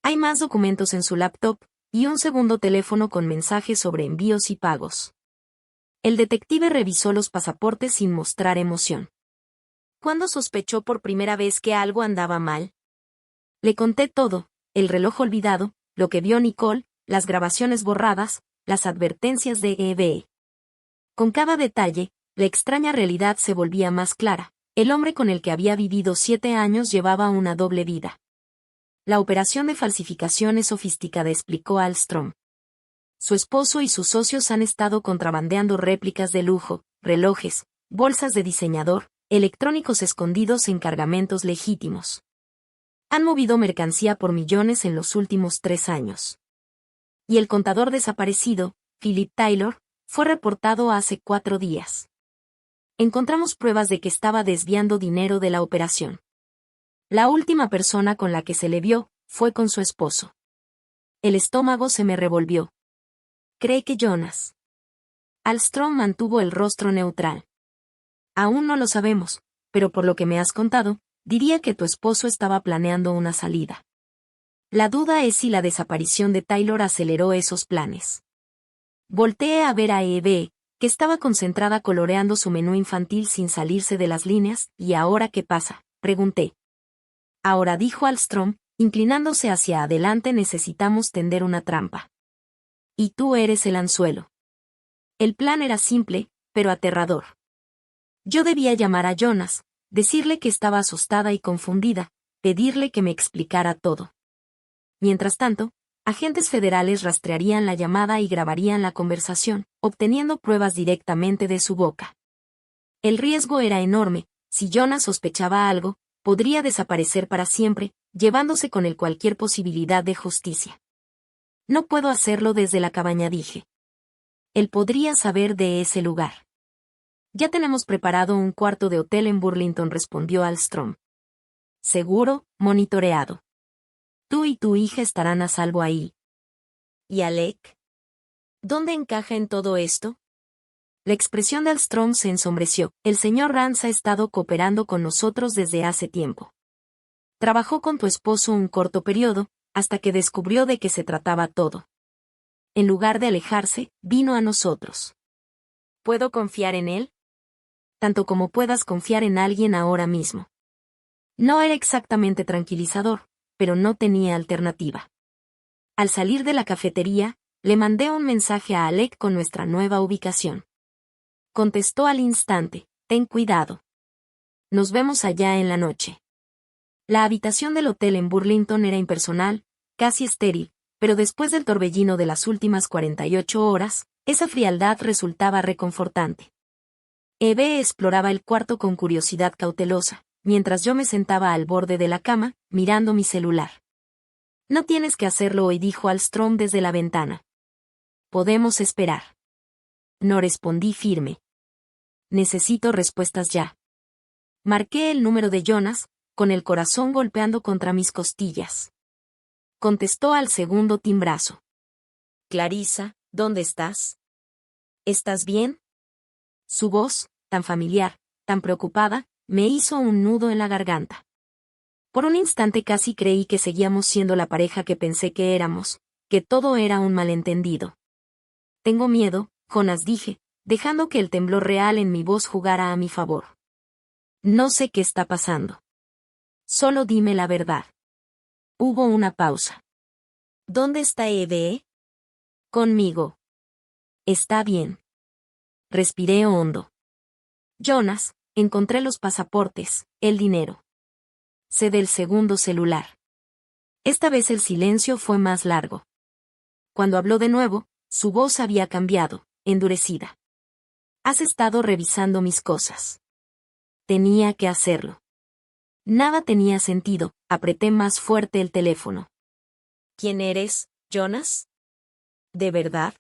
Hay más documentos en su laptop, y un segundo teléfono con mensajes sobre envíos y pagos. El detective revisó los pasaportes sin mostrar emoción. ¿Cuándo sospechó por primera vez que algo andaba mal? Le conté todo, el reloj olvidado, lo que vio Nicole, las grabaciones borradas, las advertencias de Eve. Con cada detalle, la extraña realidad se volvía más clara. El hombre con el que había vivido 7 años llevaba una doble vida. La operación de falsificación es sofisticada, explicó Alstrom. Su esposo y sus socios han estado contrabandeando réplicas de lujo, relojes, bolsas de diseñador, electrónicos escondidos en cargamentos legítimos. Han movido mercancía por millones en los últimos 3 años. Y el contador desaparecido, Philip Taylor, fue reportado hace 4 días. Encontramos pruebas de que estaba desviando dinero de la operación. La última persona con la que se le vio fue con su esposo. El estómago se me revolvió. ¿Cree que Jonas? Alstrom mantuvo el rostro neutral. Aún no lo sabemos, pero por lo que me has contado, diría que tu esposo estaba planeando una salida. La duda es si la desaparición de Taylor aceleró esos planes. Volteé a ver a Eve, que estaba concentrada coloreando su menú infantil sin salirse de las líneas. ¿Y ahora qué pasa?, pregunté. Ahora, dijo Alstrom, inclinándose hacia adelante, necesitamos tender una trampa. Y tú eres el anzuelo. El plan era simple, pero aterrador. Yo debía llamar a Jonas, decirle que estaba asustada y confundida, pedirle que me explicara todo. Mientras tanto, agentes federales rastrearían la llamada y grabarían la conversación, obteniendo pruebas directamente de su boca. El riesgo era enorme. Si Jonas sospechaba algo, podría desaparecer para siempre, llevándose con él cualquier posibilidad de justicia. No puedo hacerlo desde la cabaña, dije. Él podría saber de ese lugar. Ya tenemos preparado un cuarto de hotel en Burlington, respondió Alstrom. Seguro, monitoreado. Tú y tu hija estarán a salvo ahí. ¿Y Alec? ¿Dónde encaja en todo esto? La expresión de Alstrom se ensombreció. El señor Rance ha estado cooperando con nosotros desde hace tiempo. Trabajó con tu esposo un corto periodo, hasta que descubrió de qué se trataba todo. En lugar de alejarse, vino a nosotros. ¿Puedo confiar en él? Tanto como puedas confiar en alguien ahora mismo. No era exactamente tranquilizador, pero no tenía alternativa. Al salir de la cafetería, le mandé un mensaje a Alec con nuestra nueva ubicación. Contestó al instante: ten cuidado. Nos vemos allá en la noche. La habitación del hotel en Burlington era impersonal, casi estéril, pero después del torbellino de las últimas 48 horas, esa frialdad resultaba reconfortante. Eve exploraba el cuarto con curiosidad cautelosa, mientras yo me sentaba al borde de la cama, mirando mi celular. No tienes que hacerlo hoy, dijo Alstrom desde la ventana. Podemos esperar. No, respondí firme. Necesito respuestas ya. Marqué el número de Jonas, con el corazón golpeando contra mis costillas. Contestó al segundo timbrazo. Clarissa, ¿dónde estás? ¿Estás bien? Su voz, tan familiar, tan preocupada, me hizo un nudo en la garganta. Por un instante casi creí que seguíamos siendo la pareja que pensé que éramos, que todo era un malentendido. Tengo miedo, Jonas, dije, dejando que el temblor real en mi voz jugara a mi favor. No sé qué está pasando. Solo dime la verdad. Hubo una pausa. ¿Dónde está Eve? Conmigo. Está bien. Respiré hondo. Jonas, encontré los pasaportes, el dinero. Sé del segundo celular. Esta vez el silencio fue más largo. Cuando habló de nuevo, su voz había cambiado, endurecida. Has estado revisando mis cosas. Tenía que hacerlo. Nada tenía sentido, apreté más fuerte el teléfono. ¿Quién eres, Jonas? ¿De verdad?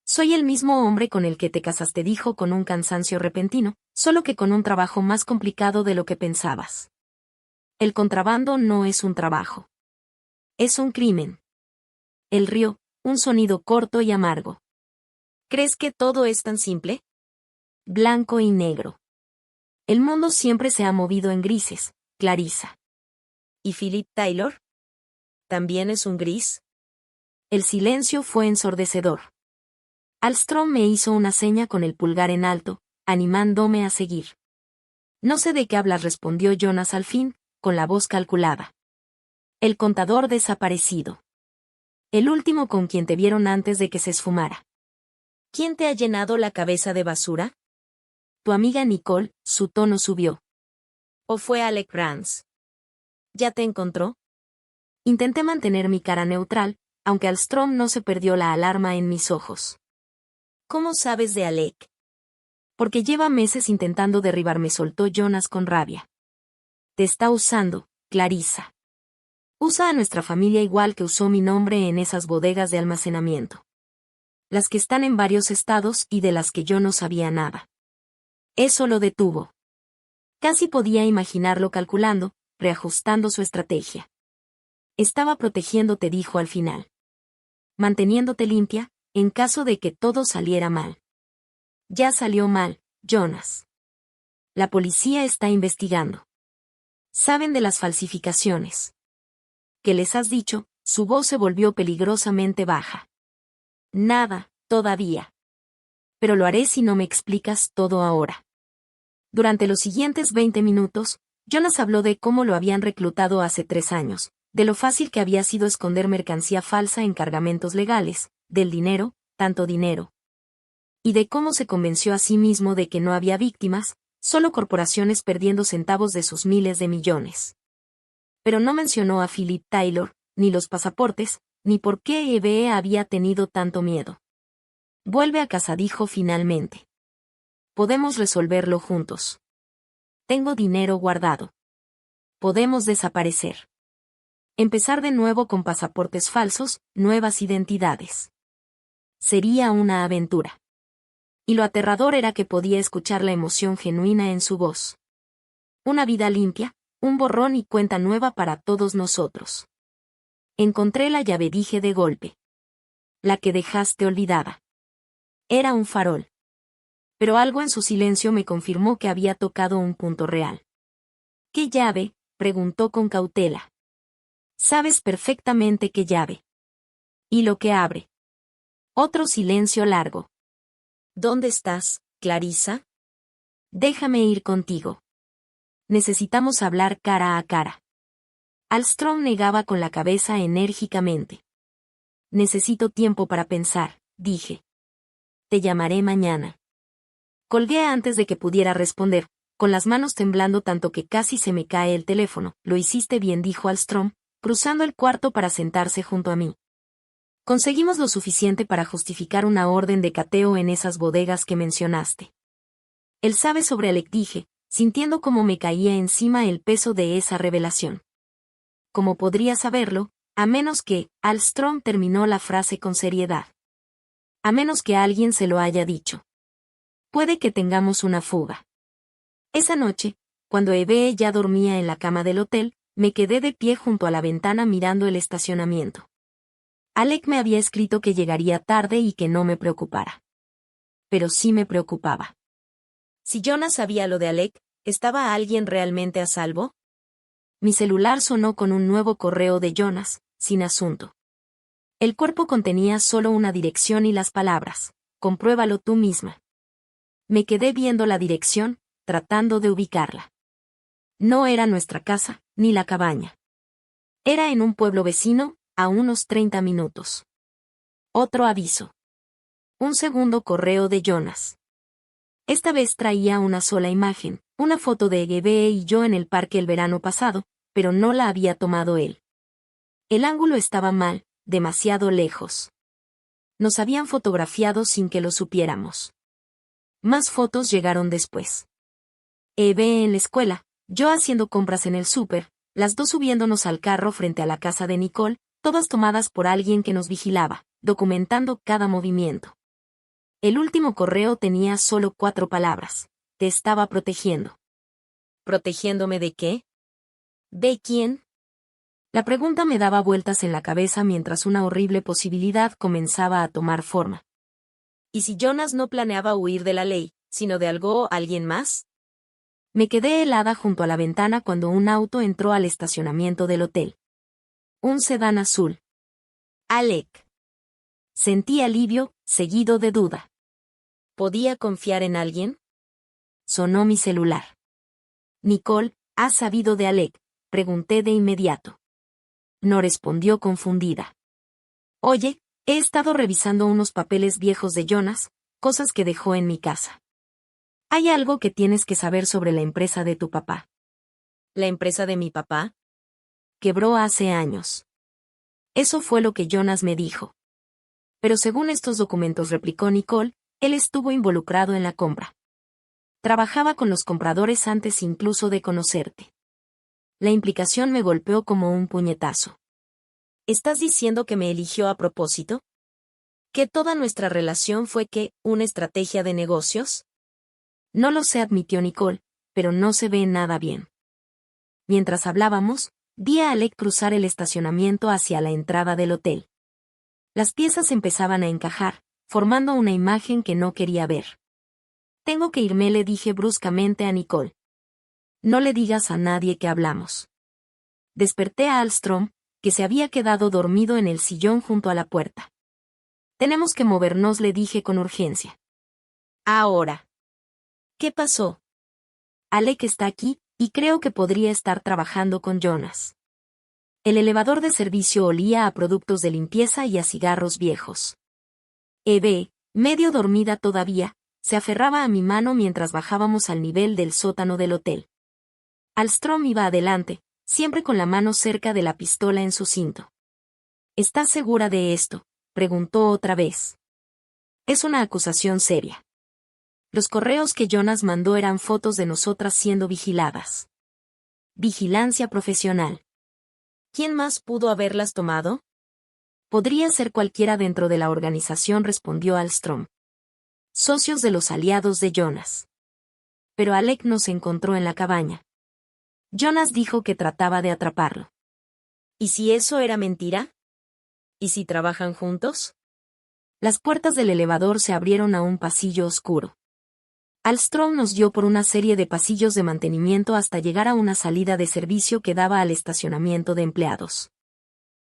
Soy el mismo hombre con el que te casaste, dijo con un cansancio repentino, solo que con un trabajo más complicado de lo que pensabas. El contrabando no es un trabajo. Es un crimen. Él rió, un sonido corto y amargo. ¿Crees que todo es tan simple? Blanco y negro. El mundo siempre se ha movido en grises, Clarissa. ¿Y Philip Taylor? ¿También es un gris? El silencio fue ensordecedor. Alström me hizo una seña con el pulgar en alto, animándome a seguir. No sé de qué hablas, respondió Jonas al fin, con la voz calculada. El contador desaparecido. El último con quien te vieron antes de que se esfumara. ¿Quién te ha llenado la cabeza de basura? Tu amiga Nicole, su tono subió. ¿O fue Alec Rance? ¿Ya te encontró? Intenté mantener mi cara neutral, aunque Alström no se perdió la alarma en mis ojos. ¿Cómo sabes de Alec? Porque lleva meses intentando derribarme, soltó Jonas con rabia. Te está usando, Clarissa. Usa a nuestra familia igual que usó mi nombre en esas bodegas de almacenamiento. Las que están en varios estados y de las que yo no sabía nada. Eso lo detuvo. Casi podía imaginarlo calculando, reajustando su estrategia. Estaba protegiéndote, dijo al final. Manteniéndote limpia, en caso de que todo saliera mal. Ya salió mal, Jonas. La policía está investigando. Saben de las falsificaciones. ¿Qué les has dicho? Su voz se volvió peligrosamente baja. Nada, todavía. Pero lo haré si no me explicas todo ahora. Durante los siguientes 20 minutos, Jonas habló de cómo lo habían reclutado hace 3 años, de lo fácil que había sido esconder mercancía falsa en cargamentos legales, del dinero, tanto dinero. Y de cómo se convenció a sí mismo de que no había víctimas, solo corporaciones perdiendo centavos de sus miles de millones. Pero no mencionó a Philip Taylor, ni los pasaportes, ni por qué Eve había tenido tanto miedo. Vuelve a casa, dijo finalmente. Podemos resolverlo juntos. Tengo dinero guardado. Podemos desaparecer. Empezar de nuevo con pasaportes falsos, nuevas identidades. Sería una aventura. Y lo aterrador era que podía escuchar la emoción genuina en su voz. Una vida limpia, un borrón y cuenta nueva para todos nosotros. Encontré la llave, dije de golpe. La que dejaste olvidada. Era un farol. Pero algo en su silencio me confirmó que había tocado un punto real. ¿Qué llave?, preguntó con cautela. Sabes perfectamente qué llave. ¿Y lo que abre? Otro silencio largo. ¿Dónde estás, Clarissa? Déjame ir contigo. Necesitamos hablar cara a cara. Alström negaba con la cabeza enérgicamente. Necesito tiempo para pensar, dije. Te llamaré mañana. Colgué antes de que pudiera responder, con las manos temblando tanto que casi se me cae el teléfono. Lo hiciste bien, dijo Alström, cruzando el cuarto para sentarse junto a mí. Conseguimos lo suficiente para justificar una orden de cateo en esas bodegas que mencionaste. Él sabe sobre Alec, dije, sintiendo cómo me caía encima el peso de esa revelación. ¿Cómo podría saberlo, a menos que? Alström terminó la frase con seriedad. A menos que alguien se lo haya dicho. Puede que tengamos una fuga. Esa noche, cuando Eve ya dormía en la cama del hotel, me quedé de pie junto a la ventana mirando el estacionamiento. Alec me había escrito que llegaría tarde y que no me preocupara. Pero sí me preocupaba. Si Jonas sabía lo de Alec, ¿estaba alguien realmente a salvo? Mi celular sonó con un nuevo correo de Jonas, sin asunto. El cuerpo contenía solo una dirección y las palabras: compruébalo tú misma. Me quedé viendo la dirección, tratando de ubicarla. No era nuestra casa, ni la cabaña. Era en un pueblo vecino, a unos 30 minutos. Otro aviso. Un segundo correo de Jonas. Esta vez traía una sola imagen, una foto de Eve y yo en el parque el verano pasado, pero no la había tomado él. El ángulo estaba mal, demasiado lejos. Nos habían fotografiado sin que lo supiéramos. Más fotos llegaron después. Eve en la escuela, yo haciendo compras en el súper, las dos subiéndonos al carro frente a la casa de Nicole, todas tomadas por alguien que nos vigilaba, documentando cada movimiento. El último correo tenía solo 4 palabras. Te estaba protegiendo. ¿Protegiéndome de qué? ¿De quién? La pregunta me daba vueltas en la cabeza mientras una horrible posibilidad comenzaba a tomar forma. ¿Y si Jonas no planeaba huir de la ley, sino de algo o alguien más? Me quedé helada junto a la ventana cuando un auto entró al estacionamiento del hotel. Un sedán azul. Alec. Sentí alivio, seguido de duda. ¿Podía confiar en alguien? Sonó mi celular. Nicole, ¿has sabido de Alec?, pregunté de inmediato. No respondió confundida. Oye, he estado revisando unos papeles viejos de Jonas, cosas que dejó en mi casa. Hay algo que tienes que saber sobre la empresa de tu papá. ¿La empresa de mi papá? Quebró hace años. Eso fue lo que Jonas me dijo. Pero según estos documentos, replicó Nicole, él estuvo involucrado en la compra. Trabajaba con los compradores antes incluso de conocerte. La implicación me golpeó como un puñetazo. ¿Estás diciendo que me eligió a propósito? ¿Que toda nuestra relación fue una estrategia de negocios? No lo sé, admitió Nicole, pero no se ve nada bien. Mientras hablábamos, vi a Alec cruzar el estacionamiento hacia la entrada del hotel. Las piezas empezaban a encajar, formando una imagen que no quería ver. Tengo que irme, le dije bruscamente a Nicole. No le digas a nadie que hablamos. Desperté a Alstrom, que se había quedado dormido en el sillón junto a la puerta. Tenemos que movernos, le dije con urgencia. Ahora. ¿Qué pasó? Alec está aquí, y creo que podría estar trabajando con Jonas. El elevador de servicio olía a productos de limpieza y a cigarros viejos. Eve, medio dormida todavía, se aferraba a mi mano mientras bajábamos al nivel del sótano del hotel. Alstrom iba adelante, siempre con la mano cerca de la pistola en su cinto. ¿Estás segura de esto?, preguntó otra vez. Es una acusación seria. Los correos que Jonas mandó eran fotos de nosotras siendo vigiladas. Vigilancia profesional. ¿Quién más pudo haberlas tomado? Podría ser cualquiera dentro de la organización, respondió Alstrom. Socios de los aliados de Jonas. Pero Alec nos encontró en la cabaña. Jonas dijo que trataba de atraparlo. ¿Y si eso era mentira? ¿Y si trabajan juntos? Las puertas del elevador se abrieron a un pasillo oscuro. Alstrom nos dio por una serie de pasillos de mantenimiento hasta llegar a una salida de servicio que daba al estacionamiento de empleados.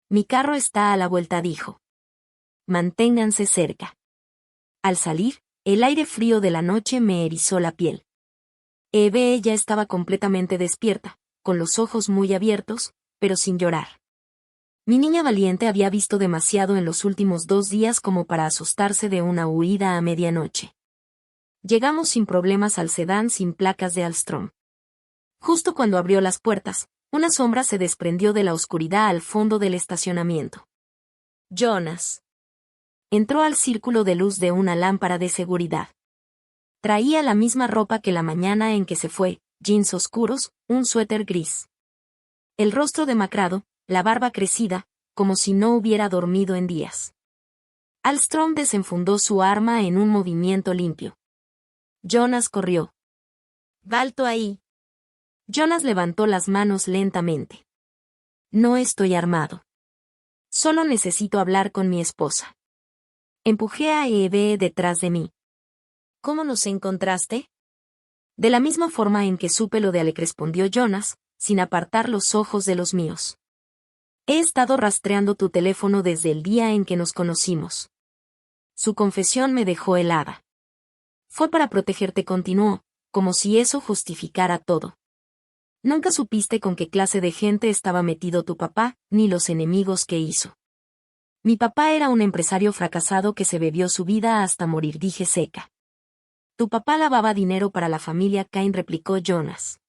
Mi carro está a la vuelta, dijo. Manténganse cerca. Al salir, el aire frío de la noche me erizó la piel. Eve ya estaba completamente despierta, con los ojos muy abiertos, pero sin llorar. Mi niña valiente había visto demasiado en los últimos 2 días como para asustarse de una huida a medianoche. Llegamos sin problemas al sedán sin placas de Alstrom. Justo cuando abrió las puertas, una sombra se desprendió de la oscuridad al fondo del estacionamiento. Jonas. Entró al círculo de luz de una lámpara de seguridad. Traía la misma ropa que la mañana en que se fue, jeans oscuros, un suéter gris. El rostro demacrado, la barba crecida, como si no hubiera dormido en días. Alstrom desenfundó su arma en un movimiento limpio. Jonas corrió. ¡Alto ahí! Jonas levantó las manos lentamente. No estoy armado. Solo necesito hablar con mi esposa. Empujé a Eve detrás de mí. ¿Cómo nos encontraste? De la misma forma en que supe lo de Alec, respondió Jonas, sin apartar los ojos de los míos. He estado rastreando tu teléfono desde el día en que nos conocimos. Su confesión me dejó helada. Fue para protegerte, continuó, como si eso justificara todo. Nunca supiste con qué clase de gente estaba metido tu papá, ni los enemigos que hizo. Mi papá era un empresario fracasado que se bebió su vida hasta morir, dije seca. Tu papá lavaba dinero para la familia Kane, replicó Jonas.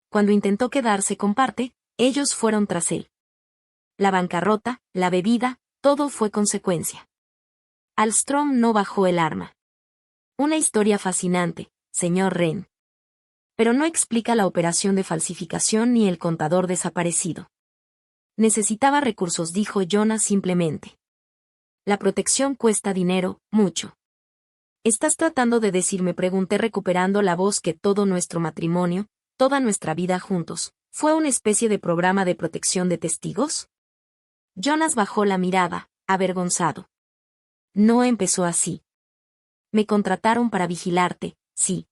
Cuando intentó quedarse con parte, ellos fueron tras él. La bancarrota, la bebida, todo fue consecuencia. Alström no bajó el arma. Una historia fascinante, señor Wren. Pero no explica la operación de falsificación ni el contador desaparecido. Necesitaba recursos, dijo Jonas simplemente. La protección cuesta dinero, mucho. ¿Estás tratando de decirme?, pregunté recuperando la voz, que todo nuestro matrimonio, toda nuestra vida juntos, fue una especie de programa de protección de testigos? Jonas bajó la mirada, avergonzado. No empezó así. Me contrataron para vigilarte, sí.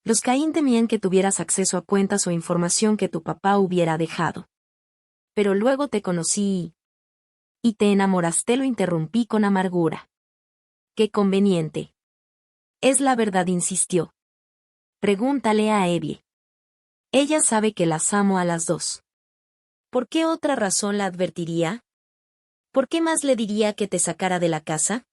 Los Cain temían que tuvieras acceso a cuentas o información que tu papá hubiera dejado. Pero luego te conocí y te enamoraste, lo interrumpí con amargura. Qué conveniente. Es la verdad, insistió. Pregúntale a Evie. Ella sabe que las amo a las dos. ¿Por qué otra razón la advertiría? ¿Por qué más le diría que te sacara de la casa?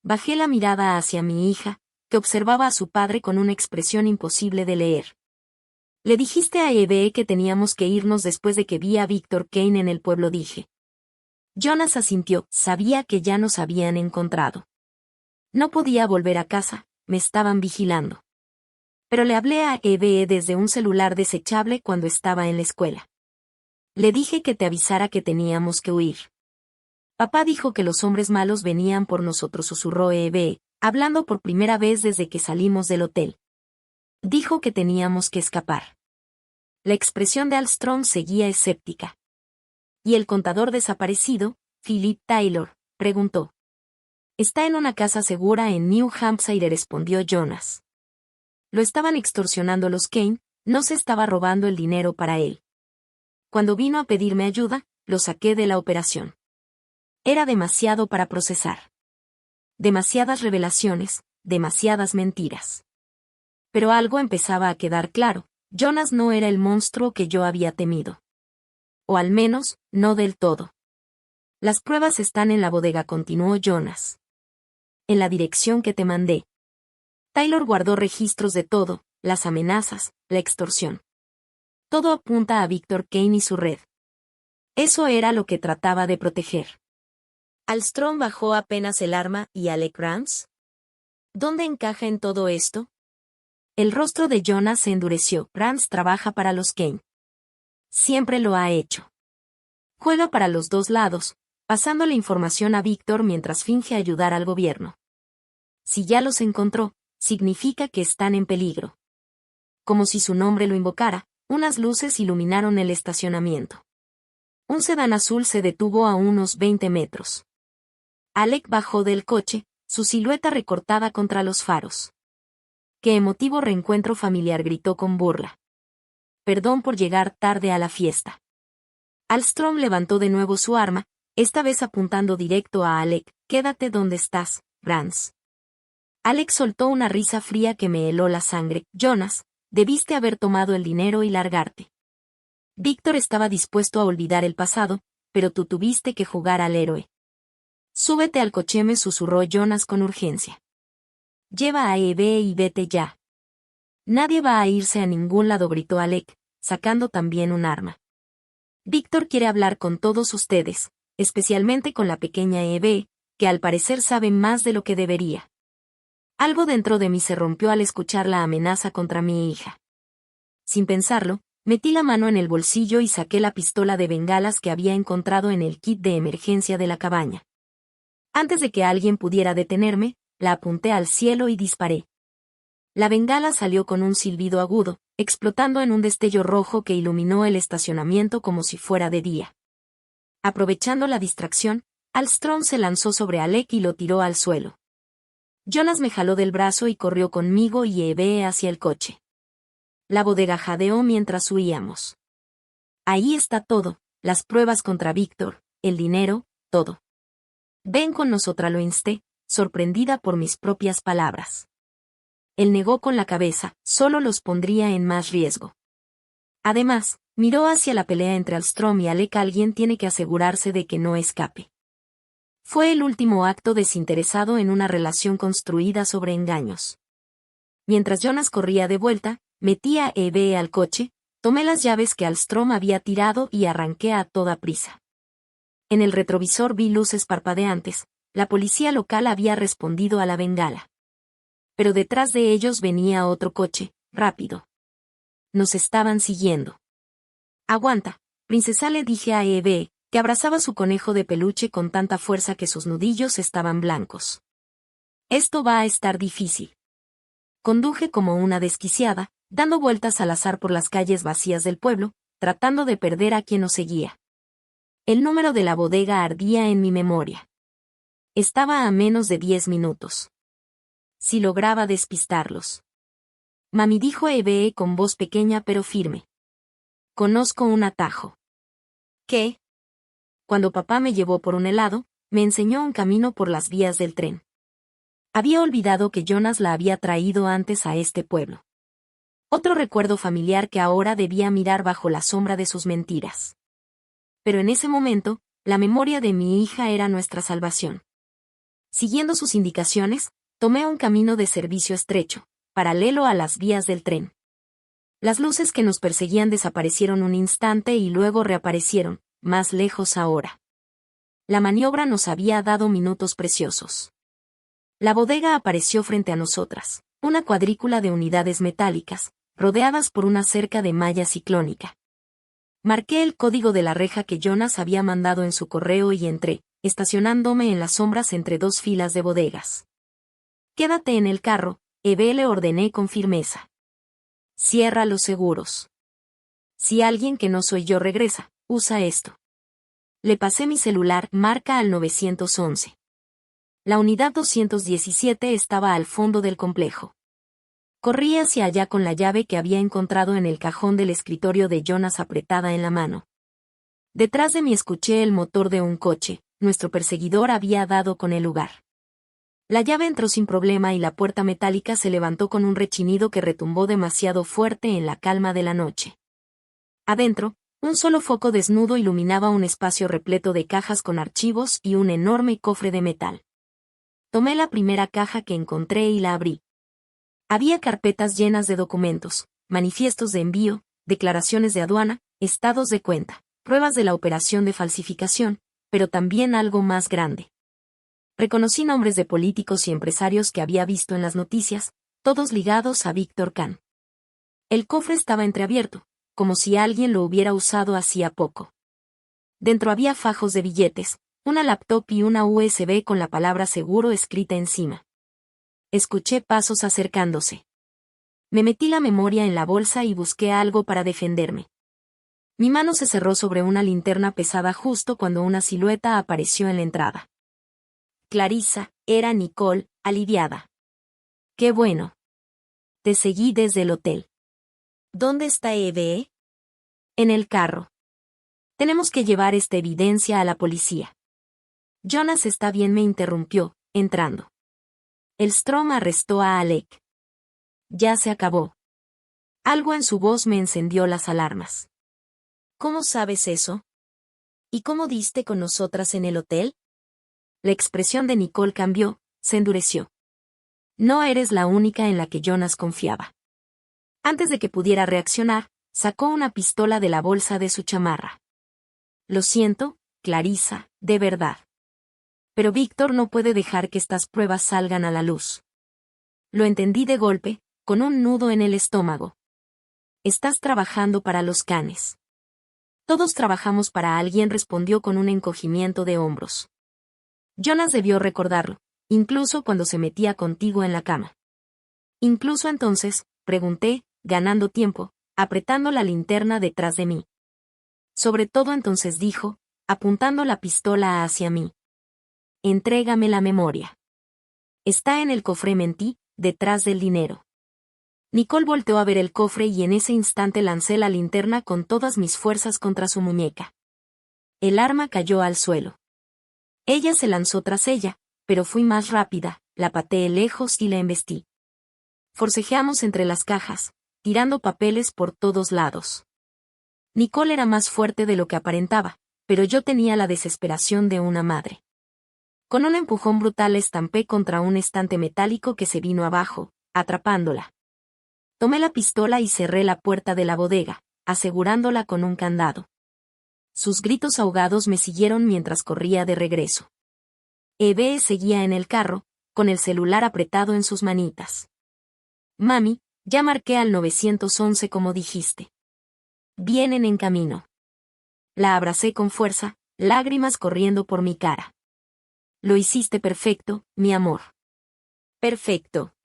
Bajé la mirada hacia mi hija, que observaba a su padre con una expresión imposible de leer. Le dijiste a Eve que teníamos que irnos después de que vi a Victor Kane en el pueblo, dije. Jonas asintió, sabía que ya nos habían encontrado. No podía volver a casa, me estaban vigilando. Pero le hablé a Eve desde un celular desechable cuando estaba en la escuela. Le dije que te avisara que teníamos que huir. Papá dijo que los hombres malos venían por nosotros, susurró Eve, hablando por primera vez desde que salimos del hotel. Dijo que teníamos que escapar. La expresión de Alström seguía escéptica. ¿Y el contador desaparecido, Philip Taylor?, preguntó. Está en una casa segura en New Hampshire, respondió Jonas. Lo estaban extorsionando los Kane, no se estaba robando el dinero para él. Cuando vino a pedirme ayuda, lo saqué de la operación. Era demasiado para procesar. Demasiadas revelaciones, demasiadas mentiras. Pero algo empezaba a quedar claro: Jonas no era el monstruo que yo había temido. O al menos, no del todo. Las pruebas están en la bodega, continuó Jonas. En la dirección que te mandé. Taylor guardó registros de todo, las amenazas, la extorsión. Todo apunta a Victor Kane y su red. Eso era lo que trataba de proteger. Alström bajó apenas el arma. ¿Y Alec Rance? ¿Dónde encaja en todo esto? El rostro de Jonas se endureció. Rance trabaja para los Kane. Siempre lo ha hecho. Juega para los dos lados, pasando la información a Victor mientras finge ayudar al gobierno. Si ya los encontró, significa que están en peligro. Como si su nombre lo invocara, unas luces iluminaron el estacionamiento. Un sedán azul se detuvo a unos 20 metros. Alec bajó del coche, su silueta recortada contra los faros. ¡Qué emotivo reencuentro familiar!, gritó con burla. Perdón por llegar tarde a la fiesta. Alström levantó de nuevo su arma, esta vez apuntando directo a Alec. Quédate donde estás, Rance. Alec soltó una risa fría que me heló la sangre. Jonas, debiste haber tomado el dinero y largarte. Victor estaba dispuesto a olvidar el pasado, pero tú tuviste que jugar al héroe. Súbete al coche, me susurró Jonas con urgencia. Lleva a Eve y vete ya. Nadie va a irse a ningún lado, gritó Alec, sacando también un arma. Victor quiere hablar con todos ustedes, especialmente con la pequeña Eve, que al parecer sabe más de lo que debería. Algo dentro de mí se rompió al escuchar la amenaza contra mi hija. Sin pensarlo, metí la mano en el bolsillo y saqué la pistola de bengalas que había encontrado en el kit de emergencia de la cabaña. Antes de que alguien pudiera detenerme, la apunté al cielo y disparé. La bengala salió con un silbido agudo, explotando en un destello rojo que iluminó el estacionamiento como si fuera de día. Aprovechando la distracción, Alström se lanzó sobre Alec y lo tiró al suelo. Jonas me jaló del brazo y corrió conmigo y Eve hacia el coche. La bodega jadeó mientras huíamos. Ahí está todo, las pruebas contra Victor, el dinero, todo. Ven con nosotras, lo insté, sorprendida por mis propias palabras. Él negó con la cabeza, solo los pondría en más riesgo. Además, miró hacia la pelea entre Alstrom y Alec. Alguien tiene que asegurarse de que no escape. Fue el último acto desinteresado en una relación construida sobre engaños. Mientras Jonas corría de vuelta, metí a Eve al coche, tomé las llaves que Alstrom había tirado y arranqué a toda prisa. En el retrovisor vi luces parpadeantes. La policía local había respondido a la bengala. Pero detrás de ellos venía otro coche, rápido. Nos estaban siguiendo. «Aguanta, princesa», le dije a Eve, que abrazaba su conejo de peluche con tanta fuerza que sus nudillos estaban blancos. «Esto va a estar difícil». Conduje como una desquiciada, dando vueltas al azar por las calles vacías del pueblo, tratando de perder a quien nos seguía. El número de la bodega ardía en mi memoria. Estaba a menos de 10 minutos. Si lograba despistarlos. «Mami», dijo Eve con voz pequeña pero firme. «Conozco un atajo». «¿Qué?» Cuando papá me llevó por un helado, me enseñó un camino por las vías del tren. Había olvidado que Jonas la había traído antes a este pueblo. Otro recuerdo familiar que ahora debía mirar bajo la sombra de sus mentiras. Pero en ese momento, la memoria de mi hija era nuestra salvación. Siguiendo sus indicaciones, tomé un camino de servicio estrecho, paralelo a las vías del tren. Las luces que nos perseguían desaparecieron un instante y luego reaparecieron, más lejos ahora. La maniobra nos había dado minutos preciosos. La bodega apareció frente a nosotras, una cuadrícula de unidades metálicas, rodeadas por una cerca de malla ciclónica. Marqué el código de la reja que Jonas había mandado en su correo y entré, estacionándome en las sombras entre dos filas de bodegas. «Quédate en el carro», Eve, le ordené con firmeza. «Cierra los seguros. Si alguien que no soy yo regresa, usa esto». Le pasé mi celular, marca al 911. La unidad 217 estaba al fondo del complejo. Corrí hacia allá con la llave que había encontrado en el cajón del escritorio de Jonas apretada en la mano. Detrás de mí escuché el motor de un coche. Nuestro perseguidor había dado con el lugar. La llave entró sin problema y la puerta metálica se levantó con un rechinido que retumbó demasiado fuerte en la calma de la noche. Adentro, un solo foco desnudo iluminaba un espacio repleto de cajas con archivos y un enorme cofre de metal. Tomé la primera caja que encontré y la abrí. Había carpetas llenas de documentos, manifiestos de envío, declaraciones de aduana, estados de cuenta, pruebas de la operación de falsificación, pero también algo más grande. Reconocí nombres de políticos y empresarios que había visto en las noticias, todos ligados a Víctor Kahn. El cofre estaba entreabierto, como si alguien lo hubiera usado hacía poco. Dentro había fajos de billetes, una laptop y una USB con la palabra seguro escrita encima. Escuché pasos acercándose. Me metí la memoria en la bolsa y busqué algo para defenderme. Mi mano se cerró sobre una linterna pesada justo cuando una silueta apareció en la entrada. Clarissa, era Nicole, aliviada. «Qué bueno. Te seguí desde el hotel». «¿Dónde está Eve?» «En el carro. Tenemos que llevar esta evidencia a la policía». «Jonas está bien», me interrumpió, entrando. «Elstrom arrestó a Alec». «Ya se acabó». Algo en su voz me encendió las alarmas. «¿Cómo sabes eso? ¿Y cómo diste con nosotras en el hotel?» La expresión de Nicole cambió, se endureció. «No eres la única en la que Jonas confiaba». Antes de que pudiera reaccionar, sacó una pistola de la bolsa de su chamarra. «Lo siento, Clarissa, de verdad. Pero Víctor no puede dejar que estas pruebas salgan a la luz». Lo entendí de golpe, con un nudo en el estómago. «Estás trabajando para los Kahnes». «Todos trabajamos para alguien», respondió con un encogimiento de hombros. «Jonas debió recordarlo, incluso cuando se metía contigo en la cama». «Incluso entonces», pregunté, ganando tiempo, apretando la linterna detrás de mí. «Sobre todo entonces», dijo, apuntando la pistola hacia mí. «Entrégame la memoria. Está en el cofre», mentí, detrás del dinero. Nicole volteó a ver el cofre y en ese instante lancé la linterna con todas mis fuerzas contra su muñeca. El arma cayó al suelo. Ella se lanzó tras ella, pero fui más rápida, la pateé lejos y la embestí. Forcejeamos entre las cajas, tirando papeles por todos lados. Nicole era más fuerte de lo que aparentaba, pero yo tenía la desesperación de una madre. Con un empujón brutal la estampé contra un estante metálico que se vino abajo, atrapándola. Tomé la pistola y cerré la puerta de la bodega, asegurándola con un candado. Sus gritos ahogados me siguieron mientras corría de regreso. Eve seguía en el carro, con el celular apretado en sus manitas. Mami, ya marqué al 911 como dijiste. Vienen en camino. La abracé con fuerza, lágrimas corriendo por mi cara. Lo hiciste perfecto, mi amor. Perfecto.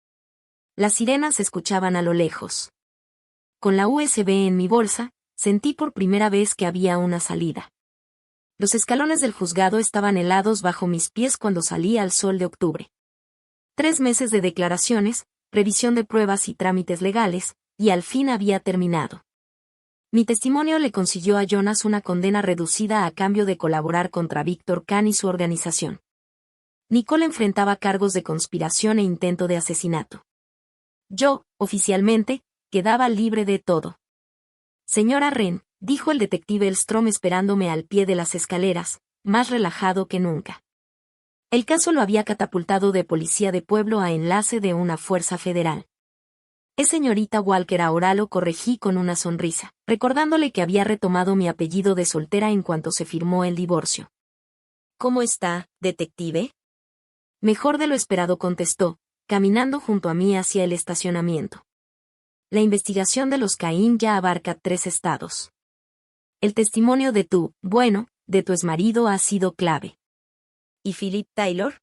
Las sirenas se escuchaban a lo lejos. Con la USB en mi bolsa, sentí por primera vez que había una salida. Los escalones del juzgado estaban helados bajo mis pies cuando salía al sol de octubre. 3 meses de declaraciones, revisión de pruebas y trámites legales, y al fin había terminado. Mi testimonio le consiguió a Jonas una condena reducida a cambio de colaborar contra Víctor Kahn y su organización. Nicole enfrentaba cargos de conspiración e intento de asesinato. Yo, oficialmente, quedaba libre de todo. Señora Wren, dijo el detective Elstrom esperándome al pie de las escaleras, más relajado que nunca. El caso lo había catapultado de policía de pueblo a enlace de una fuerza federal. Señorita Walker, ahora lo corregí con una sonrisa, recordándole que había retomado mi apellido de soltera en cuanto se firmó el divorcio. ¿Cómo está, detective? Mejor de lo esperado, contestó, caminando junto a mí hacia el estacionamiento. La investigación de los Caín ya abarca 3 estados. El testimonio de tu exmarido ha sido clave. ¿Y Philip Taylor?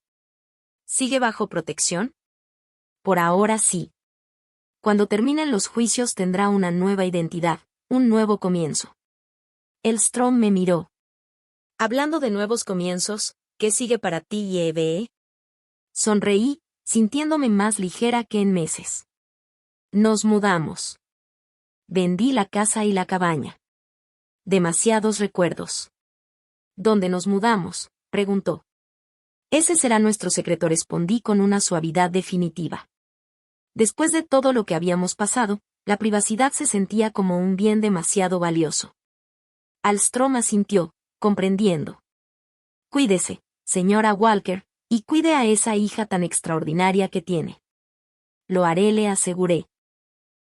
¿Sigue bajo protección? Por ahora sí. Cuando terminen los juicios tendrá una nueva identidad, un nuevo comienzo. Elstrom me miró. Hablando de nuevos comienzos, ¿qué sigue para ti y Eve? Sonreí, sintiéndome más ligera que en meses. Nos mudamos. Vendí la casa y la cabaña. Demasiados recuerdos. ¿Dónde nos mudamos?, preguntó. Ese será nuestro secreto, respondí con una suavidad definitiva. Después de todo lo que habíamos pasado, la privacidad se sentía como un bien demasiado valioso. Elstrom asintió, comprendiendo. Cuídese, señora Walker, y cuide a esa hija tan extraordinaria que tiene. Lo haré, le aseguré.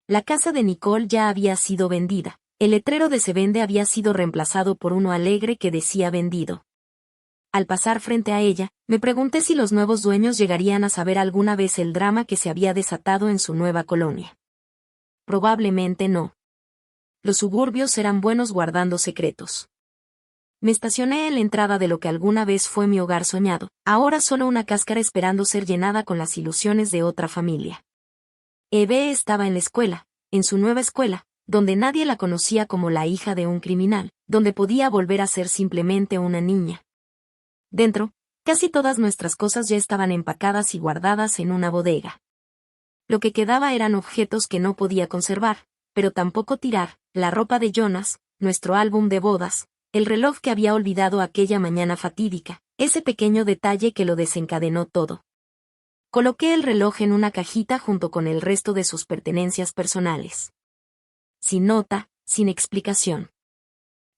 La casa de Nicole ya había sido vendida. El letrero de se vende había sido reemplazado por uno alegre que decía vendido. Al pasar frente a ella, me pregunté si los nuevos dueños llegarían a saber alguna vez el drama que se había desatado en su nueva colonia. Probablemente no. Los suburbios eran buenos guardando secretos. Me estacioné en la entrada de lo que alguna vez fue mi hogar soñado, ahora solo una cáscara esperando ser llenada con las ilusiones de otra familia. Eve estaba en la escuela, en su nueva escuela, donde nadie la conocía como la hija de un criminal, donde podía volver a ser simplemente una niña. Dentro, casi todas nuestras cosas ya estaban empacadas y guardadas en una bodega. Lo que quedaba eran objetos que no podía conservar, pero tampoco tirar, la ropa de Jonas, nuestro álbum de bodas, el reloj que había olvidado aquella mañana fatídica, ese pequeño detalle que lo desencadenó todo. Coloqué el reloj en una cajita junto con el resto de sus pertenencias personales. Sin nota, sin explicación.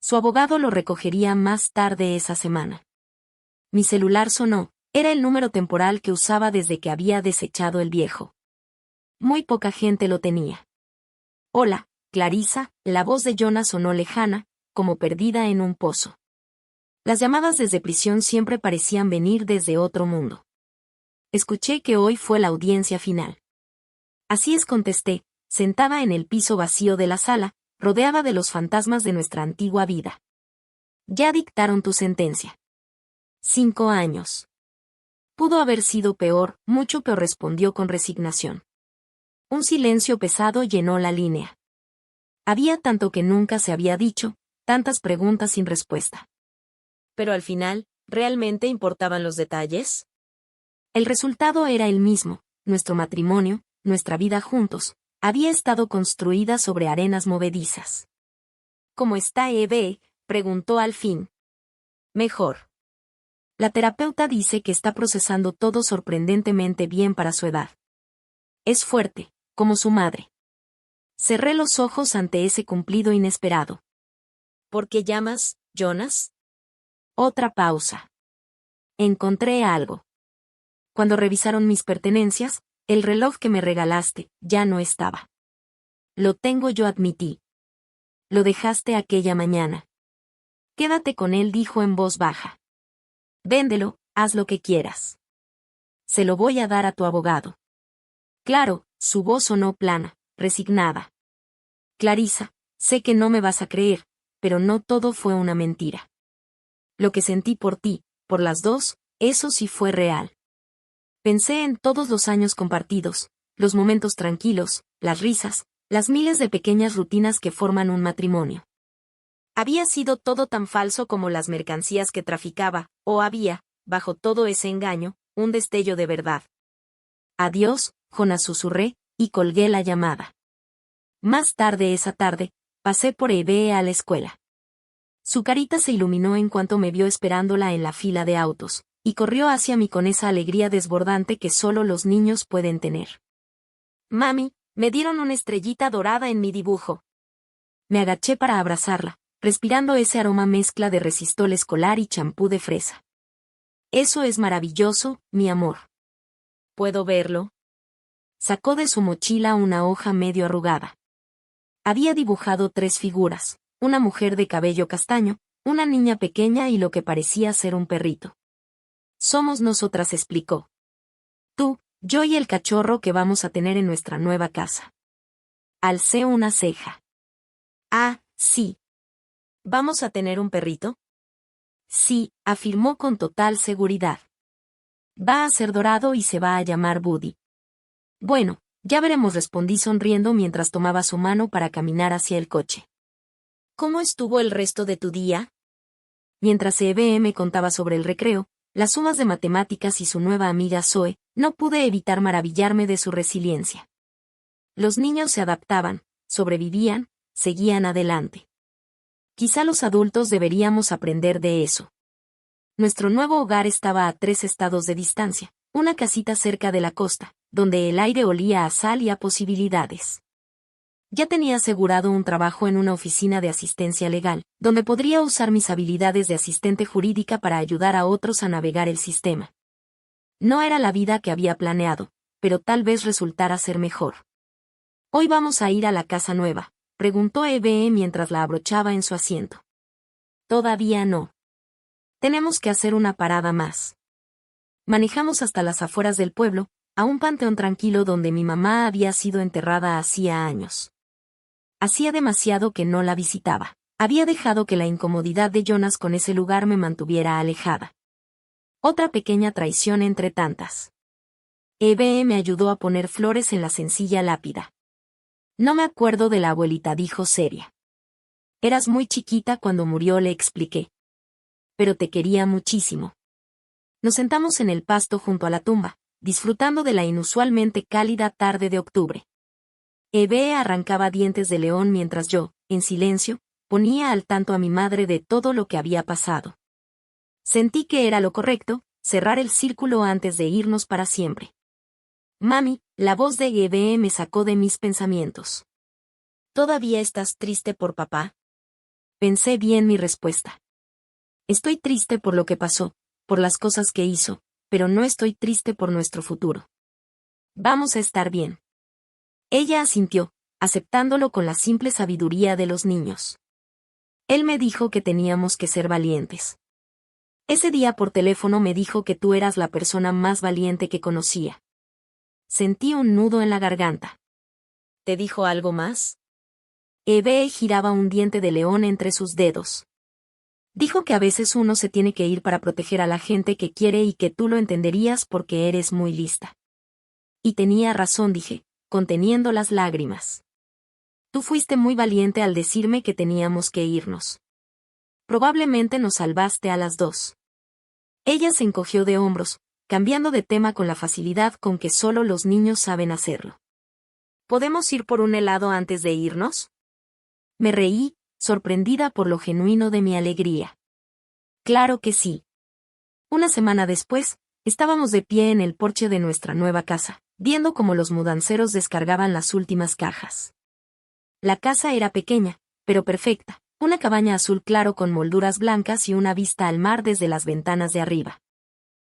Su abogado lo recogería más tarde esa semana. Mi celular sonó, era el número temporal que usaba desde que había desechado el viejo. Muy poca gente lo tenía. Hola, Clarissa, la voz de Jonas sonó lejana, como perdida en un pozo. Las llamadas desde prisión siempre parecían venir desde otro mundo. Escuché que hoy fue la audiencia final. Así es, contesté, sentada en el piso vacío de la sala, rodeada de los fantasmas de nuestra antigua vida. Ya dictaron tu sentencia. 5 años. Pudo haber sido peor, mucho peor, respondió con resignación. Un silencio pesado llenó la línea. Había tanto que nunca se había dicho, tantas preguntas sin respuesta. Pero al final, ¿realmente importaban los detalles? El resultado era el mismo, nuestro matrimonio, nuestra vida juntos, había estado construida sobre arenas movedizas. ¿Cómo está Eve?, preguntó al fin. Mejor. La terapeuta dice que está procesando todo sorprendentemente bien para su edad. Es fuerte, como su madre. Cerré los ojos ante ese cumplido inesperado. ¿Por qué llamas, Jonas? Otra pausa. Encontré algo. Cuando revisaron mis pertenencias, el reloj que me regalaste ya no estaba. Lo tengo, yo admití. Lo dejaste aquella mañana. Quédate con él, dijo en voz baja. Véndelo, haz lo que quieras. Se lo voy a dar a tu abogado. Claro, su voz sonó plana, resignada. Clarissa, sé que no me vas a creer, pero no todo fue una mentira. Lo que sentí por ti, por las dos, eso sí fue real. Pensé en todos los años compartidos, los momentos tranquilos, las risas, las miles de pequeñas rutinas que forman un matrimonio. Había sido todo tan falso como las mercancías que traficaba, o había, bajo todo ese engaño, un destello de verdad. Adiós, Jonas, susurré, y colgué la llamada. Más tarde esa tarde, pasé por Eve a la escuela. Su carita se iluminó en cuanto me vio esperándola en la fila de autos, y corrió hacia mí con esa alegría desbordante que solo los niños pueden tener. Mami, me dieron una estrellita dorada en mi dibujo. Me agaché para abrazarla, respirando ese aroma mezcla de resistol escolar y champú de fresa. Eso es maravilloso, mi amor. ¿Puedo verlo? Sacó de su mochila una hoja medio arrugada. Había dibujado 3 figuras, una mujer de cabello castaño, una niña pequeña y lo que parecía ser un perrito. Somos nosotras, explicó. Tú, yo y el cachorro que vamos a tener en nuestra nueva casa. Alcé una ceja. Ah, sí. ¿Vamos a tener un perrito? Sí, afirmó con total seguridad. Va a ser dorado y se va a llamar Buddy. Bueno, ya veremos, respondí sonriendo mientras tomaba su mano para caminar hacia el coche. ¿Cómo estuvo el resto de tu día? Mientras Eve me contaba sobre el recreo, las sumas de matemáticas y su nueva amiga Zoe, no pude evitar maravillarme de su resiliencia. Los niños se adaptaban, sobrevivían, seguían adelante. Quizá los adultos deberíamos aprender de eso. Nuestro nuevo hogar estaba a 3 estados de distancia, una casita cerca de la costa, donde el aire olía a sal y a posibilidades. Ya tenía asegurado un trabajo en una oficina de asistencia legal, donde podría usar mis habilidades de asistente jurídica para ayudar a otros a navegar el sistema. No era la vida que había planeado, pero tal vez resultara ser mejor. ¿Hoy vamos a ir a la casa nueva?, preguntó Eve mientras la abrochaba en su asiento. Todavía no. Tenemos que hacer una parada más. Manejamos hasta las afueras del pueblo, a un panteón tranquilo donde mi mamá había sido enterrada hacía años. Hacía demasiado que no la visitaba. Había dejado que la incomodidad de Jonas con ese lugar me mantuviera alejada. Otra pequeña traición entre tantas. Eve me ayudó a poner flores en la sencilla lápida. No me acuerdo de la abuelita, dijo seria. Eras muy chiquita cuando murió, le expliqué. Pero te quería muchísimo. Nos sentamos en el pasto junto a la tumba, disfrutando de la inusualmente cálida tarde de octubre. Eve arrancaba dientes de león mientras yo, en silencio, ponía al tanto a mi madre de todo lo que había pasado. Sentí que era lo correcto, cerrar el círculo antes de irnos para siempre. Mami, la voz de Eve me sacó de mis pensamientos. ¿Todavía estás triste por papá? Pensé bien mi respuesta. Estoy triste por lo que pasó, por las cosas que hizo, pero no estoy triste por nuestro futuro. Vamos a estar bien. Ella asintió, aceptándolo con la simple sabiduría de los niños. Él me dijo que teníamos que ser valientes. Ese día por teléfono me dijo que tú eras la persona más valiente que conocía. Sentí un nudo en la garganta. ¿Te dijo algo más? Eve giraba un diente de león entre sus dedos. Dijo que a veces uno se tiene que ir para proteger a la gente que quiere y que tú lo entenderías porque eres muy lista. Y tenía razón, dije, conteniendo las lágrimas. Tú fuiste muy valiente al decirme que teníamos que irnos. Probablemente nos salvaste a las dos. Ella se encogió de hombros, cambiando de tema con la facilidad con que solo los niños saben hacerlo. ¿Podemos ir por un helado antes de irnos? Me reí, sorprendida por lo genuino de mi alegría. Claro que sí. Una semana después, estábamos de pie en el porche de nuestra nueva casa, viendo cómo los mudanceros descargaban las últimas cajas. La casa era pequeña, pero perfecta, Una cabaña azul claro con molduras blancas y una vista al mar desde las ventanas de arriba.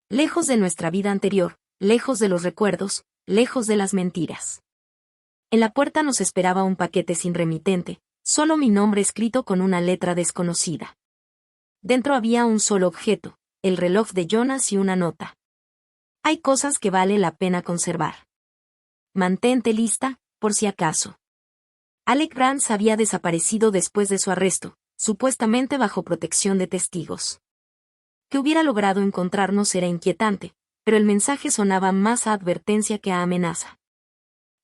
Lejos de nuestra vida anterior, lejos de los recuerdos, lejos de las mentiras. En la puerta nos esperaba un paquete sin remitente, solo mi nombre escrito con una letra desconocida. Dentro había un solo objeto, el reloj de Jonas y una nota. Hay cosas que vale la pena conservar. Mantente lista, por si acaso. Alec Rance había desaparecido después de su arresto, supuestamente bajo protección de testigos. Que hubiera logrado encontrarnos era inquietante, pero el mensaje sonaba más a advertencia que a amenaza.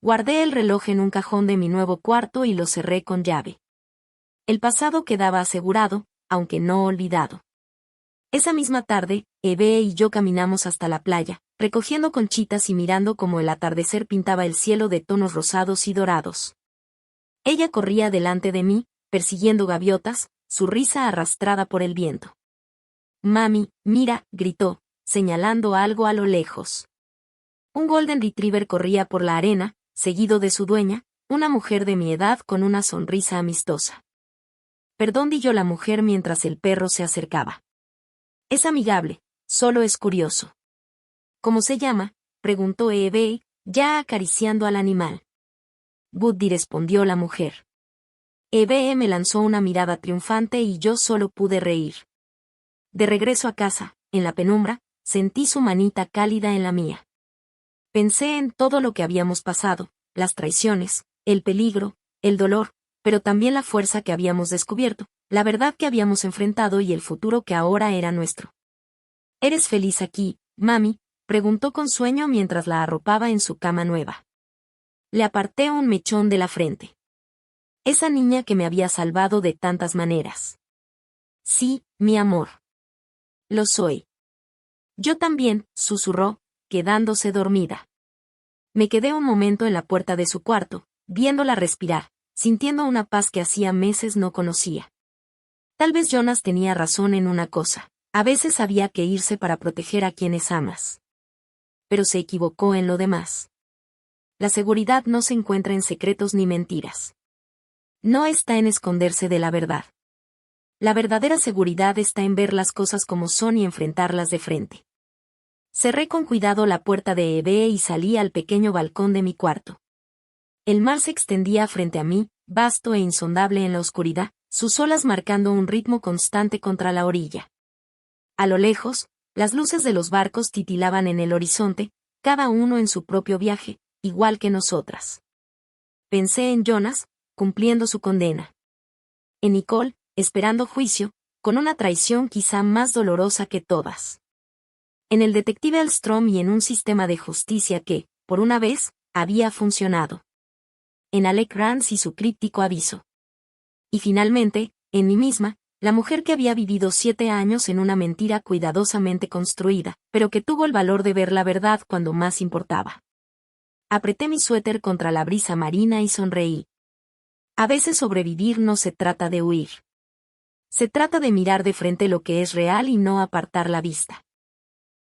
Guardé el reloj en un cajón de mi nuevo cuarto y lo cerré con llave. El pasado quedaba asegurado, aunque no olvidado. Esa misma tarde, Eve y yo caminamos hasta la playa, recogiendo conchitas y mirando cómo el atardecer pintaba el cielo de tonos rosados y dorados. Ella corría delante de mí, persiguiendo gaviotas, su risa arrastrada por el viento. «Mami, mira», gritó, señalando algo a lo lejos. Un golden retriever corría por la arena, seguido de su dueña, una mujer de mi edad con una sonrisa amistosa. «Perdón», dijo la mujer mientras el perro se acercaba. «Es amigable, solo es curioso». «¿Cómo se llama?», preguntó Eve, ya acariciando al animal. «Buddy», respondió la mujer. Eve me lanzó una mirada triunfante y yo solo pude reír. De regreso a casa, en la penumbra, sentí su manita cálida en la mía. Pensé en todo lo que habíamos pasado, las traiciones, el peligro, el dolor, pero también la fuerza que habíamos descubierto, la verdad que habíamos enfrentado y el futuro que ahora era nuestro. «¿Eres feliz aquí, mami?», preguntó con sueño mientras la arropaba en su cama nueva. Le aparté un mechón de la frente. Esa niña que me había salvado de tantas maneras. «Sí, mi amor. Lo soy». «Yo también», susurró, quedándose dormida. Me quedé un momento en la puerta de su cuarto, viéndola respirar, sintiendo una paz que hacía meses no conocía. Tal vez Jonas tenía razón en una cosa, a veces había que irse para proteger a quienes amas. Pero se equivocó en lo demás. La seguridad no se encuentra en secretos ni mentiras. No está en esconderse de la verdad. La verdadera seguridad está en ver las cosas como son y enfrentarlas de frente. Cerré con cuidado la puerta de Eve y salí al pequeño balcón de mi cuarto. El mar se extendía frente a mí, vasto e insondable en la oscuridad, sus olas marcando un ritmo constante contra la orilla. A lo lejos, las luces de los barcos titilaban en el horizonte, cada uno en su propio viaje, igual que nosotras. Pensé en Jonas, cumpliendo su condena. En Nicole, esperando juicio, con una traición quizá más dolorosa que todas. En el detective Elstrom y en un sistema de justicia que, por una vez, había funcionado. En Alec Rance y su críptico aviso. Y finalmente, en mí misma, la mujer que había vivido 7 años en una mentira cuidadosamente construida, pero que tuvo el valor de ver la verdad cuando más importaba. Apreté mi suéter contra la brisa marina y sonreí. A veces sobrevivir no se trata de huir. Se trata de mirar de frente lo que es real y no apartar la vista.